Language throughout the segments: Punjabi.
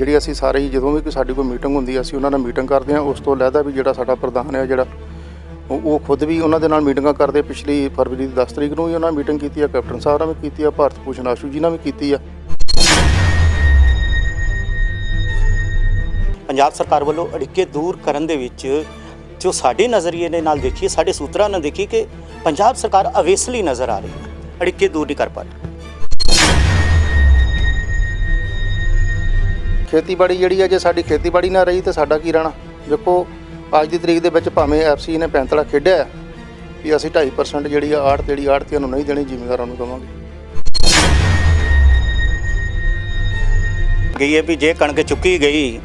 ਜਿਹੜੀ ਅਸੀਂ ਸਾਰੇ ਹੀ ਜਦੋਂ ਵੀ ਕੋਈ ਸਾਡੀ ਕੋਈ ਮੀਟਿੰਗ ਹੁੰਦੀ ਅਸੀਂ ਉਹਨਾਂ ਨਾਲ ਮੀਟਿੰਗ ਕਰਦੇ ਹਾਂ। ਉਸ ਤੋਂ ਇਲਾਵਾ ਵੀ ਜਿਹੜਾ ਸਾਡਾ ਪ੍ਰਧਾਨ ਹੈ ਜਿਹੜਾ ਉਹ ਖੁਦ ਵੀ ਉਹਨਾਂ ਦੇ ਨਾਲ ਮੀਟਿੰਗਾਂ ਕਰਦੇ। ਪਿਛਲੀ ਫਰਵਰੀ ਦੀ 10 ਤਰੀਕ ਨੂੰ ਵੀ ਉਹਨਾਂ ਨਾਲ ਮੀਟਿੰਗ ਕੀਤੀ ਆ, ਕੈਪਟਨ ਸਾਹਿਬ ਨਾਲ ਵੀ ਕੀਤੀ ਆ, ਭਾਰਤ ਭੂਸ਼ਣ ਆਸ਼ੂ ਜੀ ਨਾਲ ਵੀ ਕੀਤੀ ਆ। ਪੰਜਾਬ ਸਰਕਾਰ ਵੱਲੋਂ ਅੜਿੱਕੇ ਦੂਰ ਕਰਨ ਦੇ ਵਿੱਚ ਜੋ ਸਾਡੇ ਨਜ਼ਰੀਏ ਦੇ ਨਾਲ ਦੇਖੀਏ, ਸਾਡੇ ਸੂਤਰਾਂ ਨਾਲ ਦੇਖੀਏ ਕਿ ਪੰਜਾਬ ਸਰਕਾਰ ਅਵੇਸਲੀ ਨਜ਼ਰ ਆ ਰਹੀ ਹੈ, ਅੜਿੱਕੇ ਦੂਰ ਨਹੀਂ ਕਰ ਪਾ ਰਹੀ। ਖੇਤੀਬਾੜੀ ਜਿਹੜੀ ਹੈ, ਜੇ ਸਾਡੀ ਖੇਤੀਬਾੜੀ ਨਾ ਰਹੀ ਤਾਂ ਸਾਡਾ ਕੀ ਰਹਿਣਾ। ਦੇਖੋ ਅੱਜ ਦੀ ਤਰੀਕ ਦੇ ਵਿੱਚ ਭਾਵੇਂ ਐਫਸੀ ਨੇ ਪੈਂਤੜਾ ਖੇਡਿਆ ਵੀ ਅਸੀਂ 2.5% ਜਿਹੜੀ ਆ ਆੜਤ ਜਿਹੜੀ ਆੜਤੀਆਂ ਨੂੰ ਨਹੀਂ ਦੇਣੀ, ਜ਼ਿਮੀਂਦਾਰਾਂ ਨੂੰ ਦੇਵਾਂਗੇ। ਗਈ ਹੈ ਵੀ ਜੇ ਕਣਕ ਚੁੱਕੀ ਗਈ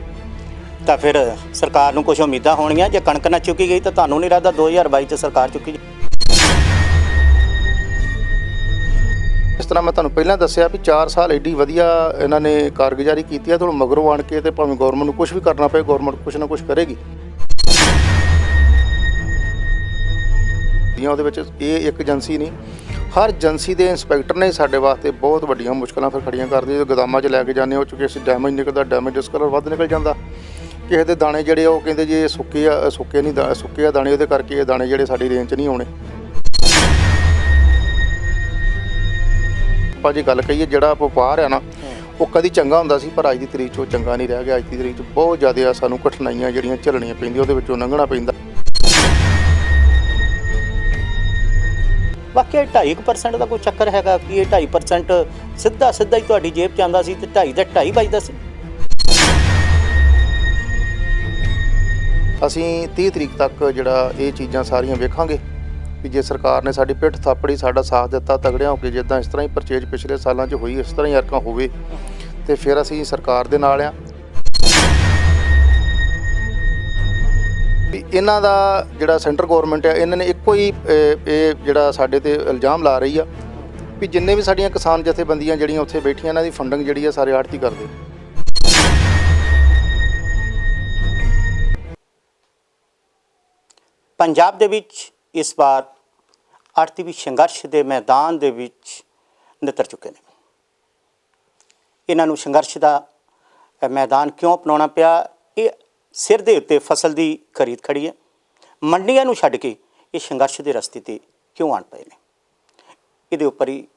ਤਾਂ ਫਿਰ ਸਰਕਾਰ ਨੂੰ ਕੁਝ ਉਮੀਦਾਂ ਹੋਣਗੀਆਂ। ਜੇ ਕਣਕ ਨਾ ਚੁੱਕੀ ਗਈ ਤਾਂ ਤੁਹਾਨੂੰ ਨਹੀਂ ਲੱਗਦਾ 2022 'ਚ ਸਰਕਾਰ ਚੁੱਕੀ। ਇਸ ਤਰ੍ਹਾਂ ਮੈਂ ਤੁਹਾਨੂੰ ਪਹਿਲਾਂ ਦੱਸਿਆ ਵੀ 4 ਸਾਲ ਐਡੀ ਵਧੀਆ ਇਹਨਾਂ ਨੇ ਕਾਰਗੁਜ਼ਾਰੀ ਕੀਤੀ ਹੈ। ਤੁਹਾਨੂੰ ਮਗਰੋਂ ਆਣ ਕੇ ਤੇ ਭਾਵੇਂ ਗੌਰਮੈਂਟ ਨੂੰ ਕੁਝ ਵੀ ਕਰਨਾ ਪਏ, ਗੌਰਮੈਂਟ ਕੁਝ ਨਾ ਕੁਝ ਕਰੇਗੀ। ਉਹਦੇ ਵਿੱਚ ਇਹ ਇੱਕ ਏਜੰਸੀ ਨਹੀਂ, ਹਰ ਏਜੰਸੀ ਦੇ ਇੰਸਪੈਕਟਰ ਨੇ ਸਾਡੇ ਵਾਸਤੇ ਬਹੁਤ ਵੱਡੀਆਂ ਮੁਸ਼ਕਲਾਂ ਫਿਰ ਖੜੀਆਂ ਕਰਦੇ। ਜਦੋਂ ਗੋਦਾਮਾਂ 'ਚ ਲੈ ਕੇ ਜਾਂਦੇ ਹੋ ਚੁੱਕੇ ਅਸੀਂ ਡੈਮੇਜ ਨਿਕਲਦਾ, ਡੈਮੇਜ ਇਸ ਕਾਰਨ ਵੱਧ ਨਿਕਲ ਜਾਂਦਾ। ਕਿਸੇ ਦੇ ਦਾਣੇ ਜਿਹੜੇ ਉਹ ਕਹਿੰਦੇ ਜੀ ਇਹ ਸੁੱਕੇ ਆ, ਸੁੱਕੇ ਨਹੀਂ ਸੁੱਕੇ ਆ ਦਾਣੇ, ਉਹਦੇ ਕਰਕੇ ਇਹ ਦਾਣੇ ਜਿਹੜੇ ਸਾਡੀ ਰੇਂਜ 'ਚ ਨਹੀਂ ਆਉਣੇ। ਆਪਾਂ ਜੇ ਗੱਲ ਕਹੀਏ ਜਿਹੜਾ ਵਪਾਰ ਆ ਨਾ ਉਹ ਕਦੀ ਚੰਗਾ ਹੁੰਦਾ ਸੀ, ਪਰ ਅੱਜ ਦੀ ਤਰੀਕ 'ਚ ਉਹ ਚੰਗਾ ਨਹੀਂ ਰਹਿ ਗਿਆ। ਅੱਜ ਦੀ ਤਰੀਕ 'ਚ ਬਹੁਤ ਜ਼ਿਆਦਾ ਸਾਨੂੰ ਕਠਿਨਾਈਆਂ ਜਿਹੜੀਆਂ ਝੱਲਣੀਆਂ ਪੈਂਦੀਆਂ, ਉਹਦੇ ਵਿੱਚੋਂ ਲੰਘਣਾ ਪੈਂਦਾ। ਬਾਕੀ 2.5% ਦਾ ਕੋਈ ਚੱਕਰ ਹੈਗਾ ਕਿ ਇਹ 2.5% ਸਿੱਧਾ ਹੀ ਤੁਹਾਡੀ ਜੇਬ 'ਚ ਆਉਂਦਾ ਸੀ ਤੇ 2.5 ਦਾ 2.5 ਵੱਜਦਾ ਸੀ। ਅਸੀਂ 30 ਤਰੀਕ ਤੱਕ ਜਿਹੜਾ ਇਹ ਚੀਜ਼ਾਂ ਸਾਰੀਆਂ ਵੇਖਾਂਗੇ ਵੀ ਜੇ ਸਰਕਾਰ ਨੇ ਸਾਡੀ ਪਿੱਠ ਥਾਪੜੀ, ਸਾਡਾ ਸਾਥ ਦਿੱਤਾ, ਤਗੜਿਆਂ ਹੋ ਕੇ ਜਿੱਦਾਂ ਇਸ ਤਰ੍ਹਾਂ ਹੀ ਪਰਚੇਜ ਪਿਛਲੇ ਸਾਲਾਂ 'ਚ ਹੋਈ ਇਸ ਤਰ੍ਹਾਂ ਹੀ ਅਰਕਾਂ ਹੋਵੇ ਤੇ ਫਿਰ ਅਸੀਂ ਸਰਕਾਰ ਦੇ ਨਾਲ ਆ। ਵੀ ਇਹਨਾਂ ਦਾ ਜਿਹੜਾ ਸੈਂਟਰ ਗੌਰਮੈਂਟ ਆ, ਇਹਨਾਂ ਨੇ ਇੱਕੋ ਹੀ ਇਹ ਜਿਹੜਾ ਸਾਡੇ ਤੇ ਇਲਜ਼ਾਮ ਲਾ ਰਹੀ ਆ ਵੀ ਜਿੰਨੇ ਵੀ ਸਾਡੀਆਂ ਕਿਸਾਨ ਜਥੇਬੰਦੀਆਂ ਜਿਹੜੀਆਂ ਉੱਥੇ ਬੈਠੀਆਂ ਇਹਨਾਂ ਦੀ ਫੰਡਿੰਗ ਜਿਹੜੀ ਆ ਸਾਰੇ ਆੜਤੀ ਕਰਦੇ। ਪੰਜਾਬ ਦੇ ਵਿੱਚ ਇਸ ਵਾਰ ਆੜਤੀ ਵੀ ਸੰਘਰਸ਼ ਦੇ ਮੈਦਾਨ ਦੇ ਵਿੱਚ ਨਿੱਤਰ ਚੁੱਕੇ ਨੇ। ਇਹਨਾਂ ਨੂੰ ਸੰਘਰਸ਼ ਦਾ ਮੈਦਾਨ ਕਿਉਂ ਅਪਣਾਉਣਾ ਪਿਆ? ਇਹ ਸਿਰ ਦੇ ਉੱਤੇ ਫਸਲ ਦੀ ਖਰੀਦ ਖੜੀ ਹੈ, ਮੰਡੀਆਂ ਨੂੰ ਛੱਡ ਕੇ ਇਹ ਸੰਘਰਸ਼ ਦੇ ਰਸਤੇ 'ਤੇ ਕਿਉਂ ਆਣ ਪਏ ਨੇ? ਇਹਦੇ ਉੱਪਰ ਹੀ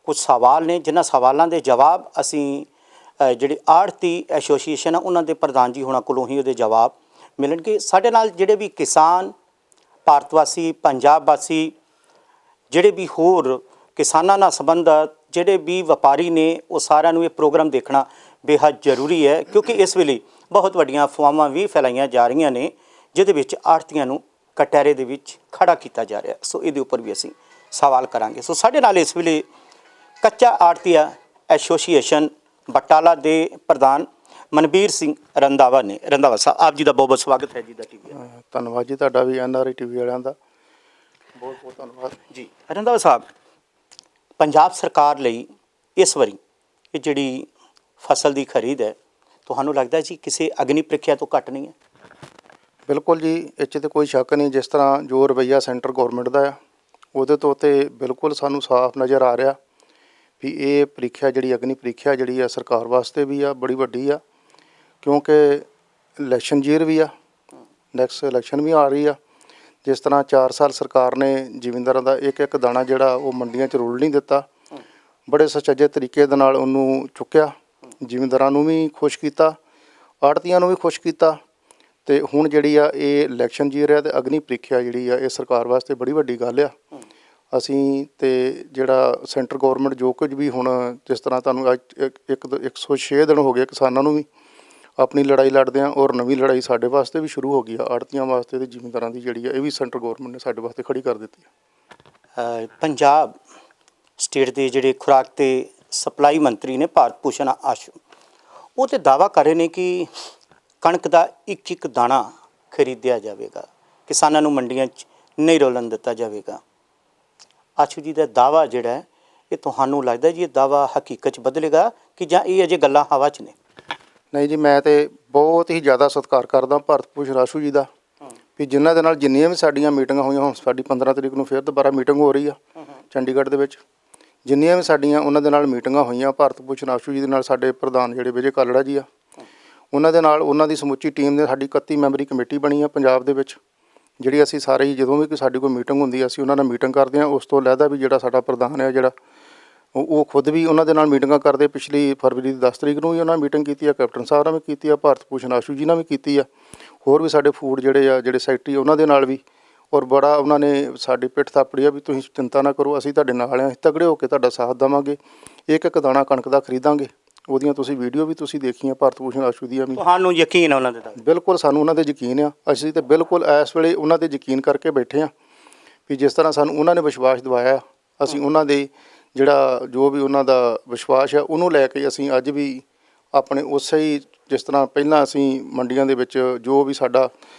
ਕੁਝ ਸਵਾਲ ਨੇ, ਜਿਨ੍ਹਾਂ ਸਵਾਲਾਂ ਦੇ ਜਵਾਬ ਅਸੀਂ ਜਿਹੜੇ ਆੜਤੀ ਐਸੋਸੀਏਸ਼ਨ ਆ ਉਹਨਾਂ ਦੇ ਪ੍ਰਧਾਨ ਜੀ ਹੋਣਾ ਕੋਲੋਂ ਹੀ ਉਹਦੇ ਜਵਾਬ ਮਿਲਣਗੇ। ਸਾਡੇ ਨਾਲ ਜਿਹੜੇ ਵੀ ਕਿਸਾਨ, ਭਾਰਤ ਵਾਸੀ, ਪੰਜਾਬ ਵਾਸੀ, ਜਿਹੜੇ ਵੀ ਹੋਰ ਕਿਸਾਨਾਂ ਨਾਲ ਸੰਬੰਧਿਤ ਜਿਹੜੇ ਵੀ ਵਪਾਰੀ ਨੇ, ਉਹ ਸਾਰਿਆਂ ਨੂੰ ਇਹ ਪ੍ਰੋਗਰਾਮ ਦੇਖਣਾ ਬੇਹੱਦ ਜ਼ਰੂਰੀ ਹੈ, ਕਿਉਂਕਿ ਇਸ ਵੇਲੇ ਬਹੁਤ ਵੱਡੀਆਂ ਅਫਵਾਹਾਂ ਵੀ ਫੈਲਾਈਆਂ ਜਾ ਰਹੀਆਂ ਨੇ ਜਿਹਦੇ ਵਿੱਚ ਆੜਤੀਆਂ ਨੂੰ ਕਟਹਿਰੇ ਦੇ ਵਿੱਚ ਖੜਾ ਕੀਤਾ ਜਾ ਰਿਹਾ। ਸੋ ਇਹਦੇ ਉੱਪਰ ਵੀ ਅਸੀਂ ਸਵਾਲ ਕਰਾਂਗੇ। ਸੋ ਸਾਡੇ ਨਾਲ ਇਸ ਵੇਲੇ ਕੱਚਾ ਆੜਤੀਆ ਐਸੋਸੀਏਸ਼ਨ ਬਟਾਲਾ ਦੇ ਪ੍ਰਧਾਨ ਮਨਬੀਰ ਸਿੰਘ ਰੰਧਾਵਾ ਨੇ। ਰੰਧਾਵਾ ਸਾਹਿਬ, ਆਪ ਜੀ ਦਾ ਬਹੁਤ ਬਹੁਤ ਸਵਾਗਤ ਹੈ ਜੀ ਦਾ ਟੀਵੀ। ਧੰਨਵਾਦ ਜੀ ਤੁਹਾਡਾ ਵੀ, NRI TV ਵਾਲਿਆਂ ਦਾ ਬਹੁਤ ਬਹੁਤ ਧੰਨਵਾਦ ਜੀ। ਰੰਧਾਵਾ ਸਾਹਿਬ, ਪੰਜਾਬ ਸਰਕਾਰ ਲਈ ਇਸ ਵਾਰੀ ਇਹ ਜਿਹੜੀ ਫਸਲ ਦੀ ਖਰੀਦ ਹੈ, ਤੁਹਾਨੂੰ ਲੱਗਦਾ ਜੀ ਕਿਸੇ ਅਗਨੀ ਪ੍ਰੀਖਿਆ ਤੋਂ ਘੱਟ ਨਹੀਂ ਹੈ? ਬਿਲਕੁਲ ਜੀ, ਇਹ 'ਚ ਤਾਂ ਕੋਈ ਸ਼ੱਕ ਨਹੀਂ। ਜਿਸ ਤਰ੍ਹਾਂ ਜੋ ਰਵੱਈਆ ਸੈਂਟਰ ਗੌਰਮੈਂਟ ਦਾ ਆ ਉਹਦੇ ਤੋਂ ਤੇ ਬਿਲਕੁਲ ਸਾਨੂੰ ਸਾਫ਼ ਨਜ਼ਰ ਆ ਰਿਹਾ ਵੀ ਇਹ ਪ੍ਰੀਖਿਆ ਜਿਹੜੀ ਅਗਨੀ ਪ੍ਰੀਖਿਆ ਜਿਹੜੀ ਆ ਸਰਕਾਰ ਵਾਸਤੇ ਵੀ ਆ ਬੜੀ ਵੱਡੀ ਆ, ਕਿਉਂਕਿ ਇਲੈਕਸ਼ਨ ਜੀਰ ਵੀ ਆ, ਨੈਕਸਟ ਇਲੈਕਸ਼ਨ ਵੀ ਆ ਰਹੀ ਆ। ਜਿਸ ਤਰ੍ਹਾਂ 4 ਸਾਲ ਸਰਕਾਰ ਨੇ ਜ਼ਿਮੀਂਦਾਰਾਂ ਦਾ ਇੱਕ ਦਾਣਾ ਜਿਹੜਾ ਉਹ ਮੰਡੀਆਂ 'ਚ ਰੁਲ ਨਹੀਂ ਦਿੱਤਾ, ਬੜੇ ਸੁਚੱਜੇ ਤਰੀਕੇ ਦੇ ਨਾਲ ਉਹਨੂੰ ਚੁੱਕਿਆ, ਜ਼ਿਮੀਂਦਾਰਾਂ ਨੂੰ ਵੀ ਖੁਸ਼ ਕੀਤਾ, ਆੜਤੀਆਂ ਨੂੰ ਵੀ ਖੁਸ਼ ਕੀਤਾ। ਤੇ ਹੁਣ ਜਿਹੜੀ ਆ ਇਹ ਇਲੈਕਸ਼ਨ ਜੀ ਰਿਹਾ ਤੇ ਅਗਨੀ ਪ੍ਰੀਖਿਆ ਜਿਹੜੀ ਆ ਇਹ ਸਰਕਾਰ ਵਾਸਤੇ ਬੜੀ ਵੱਡੀ ਗੱਲ ਆ। ਅਸੀਂ ਤੇ ਜਿਹੜਾ ਸੈਂਟਰ ਗੌਰਮੈਂਟ ਜੋ ਕੁਝ ਵੀ ਹੁਣ ਜਿਸ ਤਰ੍ਹਾਂ ਤੁਹਾਨੂੰ ਅੱਜ 106 ਦਿਨ ਹੋ ਗਏ ਕਿਸਾਨਾਂ ਨੂੰ ਵੀ ਆਪਣੀ ਲੜਾਈ ਲੜਦੇ ਹਾਂ, ਔਰ ਨਵੀਂ ਲੜਾਈ ਸਾਡੇ ਵਾਸਤੇ ਵੀ ਸ਼ੁਰੂ ਹੋ ਗਈ ਆ। ਆੜਤੀਆਂ ਵਾਸਤੇ ਤੇ ਜ਼ਿਮੀਂਦਾਰਾਂ ਦੀ ਜਿਹੜੀ ਆ ਇਹ ਵੀ ਸੈਂਟਰ ਗੌਰਮੈਂਟ ਨੇ ਸਾਡੇ ਵਾਸਤੇ ਖੜੀ ਕਰ ਦਿੱਤੀ ਆ। ਪੰਜਾਬ ਸਟੇਟ ਦੇ ਜਿਹੜੇ ਖੁਰਾਕ ਤੇ ਸਪਲਾਈ ਮੰਤਰੀ ਨੇ ਭਾਰਤ ਭੂਸ਼ਣ ਆਸ਼ੂ, ਉਹ ਤੇ ਦਾਅਵਾ ਕਰ ਰਹੇ ਨੇ ਕਿ ਕਣਕ ਦਾ ਇੱਕ ਦਾਣਾ ਖਰੀਦਿਆ ਜਾਵੇਗਾ, ਕਿਸਾਨਾਂ ਨੂੰ ਮੰਡੀਆਂ 'ਚ ਨਹੀਂ ਰੋਲਣ ਦਿੱਤਾ ਜਾਵੇਗਾ। ਆਸ਼ੂ ਜੀ ਦਾ ਦਾਅਵਾ ਜਿਹੜਾ ਹੈ, ਇਹ ਤੁਹਾਨੂੰ ਲੱਗਦਾ ਜੀ ਇਹ ਦਾਅਵਾ ਹਕੀਕਤ 'ਚ ਬਦਲੇਗਾ ਕਿ ਜਾਂ ਇਹ ਅਜੇ ਗੱਲਾਂ ਹਵਾ 'ਚ ਨੇ? ਨਹੀਂ ਜੀ, ਮੈਂ ਤੇ ਬਹੁਤ ਹੀ ਜ਼ਿਆਦਾ ਸਤਿਕਾਰ ਕਰਦਾ ਭਾਰਤ ਭੂਸ਼ਣ ਆਸ਼ੂ ਜੀ ਦਾ, ਵੀ ਜਿਨ੍ਹਾਂ ਦੇ ਨਾਲ ਜਿੰਨੀਆਂ ਵੀ ਸਾਡੀਆਂ ਮੀਟਿੰਗਾਂ ਹੋਈਆਂ, ਹੁਣ ਸਾਡੀ 15 ਤਰੀਕ ਨੂੰ ਫਿਰ ਦੁਬਾਰਾ ਮੀਟਿੰਗ ਹੋ ਰਹੀ ਆ ਚੰਡੀਗੜ੍ਹ ਦੇ ਵਿੱਚ, ਜਿੰਨੀਆਂ ਵੀ ਸਾਡੀਆਂ ਉਹਨਾਂ ਦੇ ਨਾਲ ਮੀਟਿੰਗਾਂ ਹੋਈਆਂ ਭਾਰਤ ਭੂਸ਼ਣ ਆਸ਼ੂ ਜੀ ਦੇ ਨਾਲ, ਸਾਡੇ ਪ੍ਰਧਾਨ ਜਿਹੜੇ ਵਿਜੇ ਕਾਲੜਾ ਜੀ ਆ, ਉਹਨਾਂ ਦੇ ਨਾਲ ਉਹਨਾਂ ਦੀ ਸਮੁੱਚੀ ਟੀਮ ਨੇ ਸਾਡੀ 31 ਮੈਂਬਰੀ ਕਮੇਟੀ ਬਣੀ ਆ ਪੰਜਾਬ ਦੇ ਵਿੱਚ, ਜਿਹੜੀ ਅਸੀਂ ਸਾਰੇ ਹੀ ਜਦੋਂ ਵੀ ਕੋਈ ਸਾਡੀ ਕੋਈ ਮੀਟਿੰਗ ਹੁੰਦੀ ਹੈ ਅਸੀਂ ਉਹਨਾਂ ਨਾਲ ਮੀਟਿੰਗ ਕਰਦੇ ਹਾਂ। ਉਸ ਤੋਂ ਅਲੱਗਾ ਵੀ ਜਿਹੜਾ ਸਾਡਾ ਪ੍ਰਧਾਨ ਹੈ ਜਿਹੜਾ ਉਹ ਖੁਦ ਵੀ ਉਹਨਾਂ ਦੇ ਨਾਲ ਮੀਟਿੰਗਾਂ ਕਰਦੇ। ਪਿਛਲੀ ਫਰਵਰੀ ਦੀ 10 ਤਰੀਕ ਨੂੰ ਵੀ ਉਹਨਾਂ ਨਾਲ ਮੀਟਿੰਗ ਕੀਤੀ ਆ, ਕੈਪਟਨ ਸਾਹਿਬ ਨਾਲ ਵੀ ਕੀਤੀ ਆ, ਭਾਰਤ ਭੂਸ਼ਣ ਆਸ਼ੂ ਜੀ ਨਾਲ ਵੀ ਕੀਤੀ ਆ, ਹੋਰ ਵੀ ਸਾਡੇ ਫੂਡ ਜਿਹੜੇ ਸੈਕਟਰੀ ਉਹਨਾਂ ਦੇ ਨਾਲ ਵੀ। ਔਰ ਬੜਾ ਉਹਨਾਂ ਨੇ ਸਾਡੀ ਪਿੱਠ ਥਾਪੜੀ ਆ ਵੀ ਤੁਸੀਂ ਚਿੰਤਾ ਨਾ ਕਰੋ, ਅਸੀਂ ਤੁਹਾਡੇ ਨਾਲ ਹਾਂ, ਅਸੀਂ ਤਗੜੇ ਹੋ ਕੇ ਤੁਹਾਡਾ ਸਾਥ ਦੇਵਾਂਗੇ, ਇੱਕ ਇੱਕ ਦਾਣਾ ਕਣਕ ਦਾ ਖਰੀਦਾਂਗੇ। ਉਹਦੀਆਂ ਤੁਸੀਂ ਵੀਡੀਓ ਵੀ ਤੁਸੀਂ ਦੇਖੀਆਂ ਭਾਰਤ ਭੂਸ਼ਣ ਆਸ਼ੂ ਦੀਆਂ ਵੀ। ਤੁਹਾਨੂੰ ਯਕੀਨ ਹੈ ਉਹਨਾਂ ਦੇ? ਬਿਲਕੁਲ ਸਾਨੂੰ ਉਹਨਾਂ 'ਤੇ ਯਕੀਨ ਆ। ਅਸੀਂ ਤਾਂ ਬਿਲਕੁਲ ਇਸ ਵੇਲੇ ਉਹਨਾਂ 'ਤੇ ਯਕੀਨ ਕਰਕੇ ਬੈਠੇ ਹਾਂ ਵੀ ਜਿਸ ਤਰ੍ਹਾਂ ਸਾਨੂੰ ਉਹਨਾਂ ਨੇ ਵਿਸ਼ਵਾਸ ਦਿਵਾਇਆ, ਅਸੀਂ ਉਹਨਾਂ ਦੇ ਜਿਹੜਾ ਜੋ ਵੀ ਉਹਨਾਂ ਦਾ ਵਿਸ਼ਵਾਸ ਆ ਉਹਨੂੰ ਲੈ ਕੇ ਅਸੀਂ ਅੱਜ ਵੀ ਆਪਣੇ ਉਸੇ ਹੀ ਜਿਸ ਤਰ੍ਹਾਂ ਪਹਿਲਾਂ ਅਸੀਂ ਮੰਡੀਆਂ ਦੇ ਵਿੱਚ ਜੋ ਵੀ ਸਾਡਾ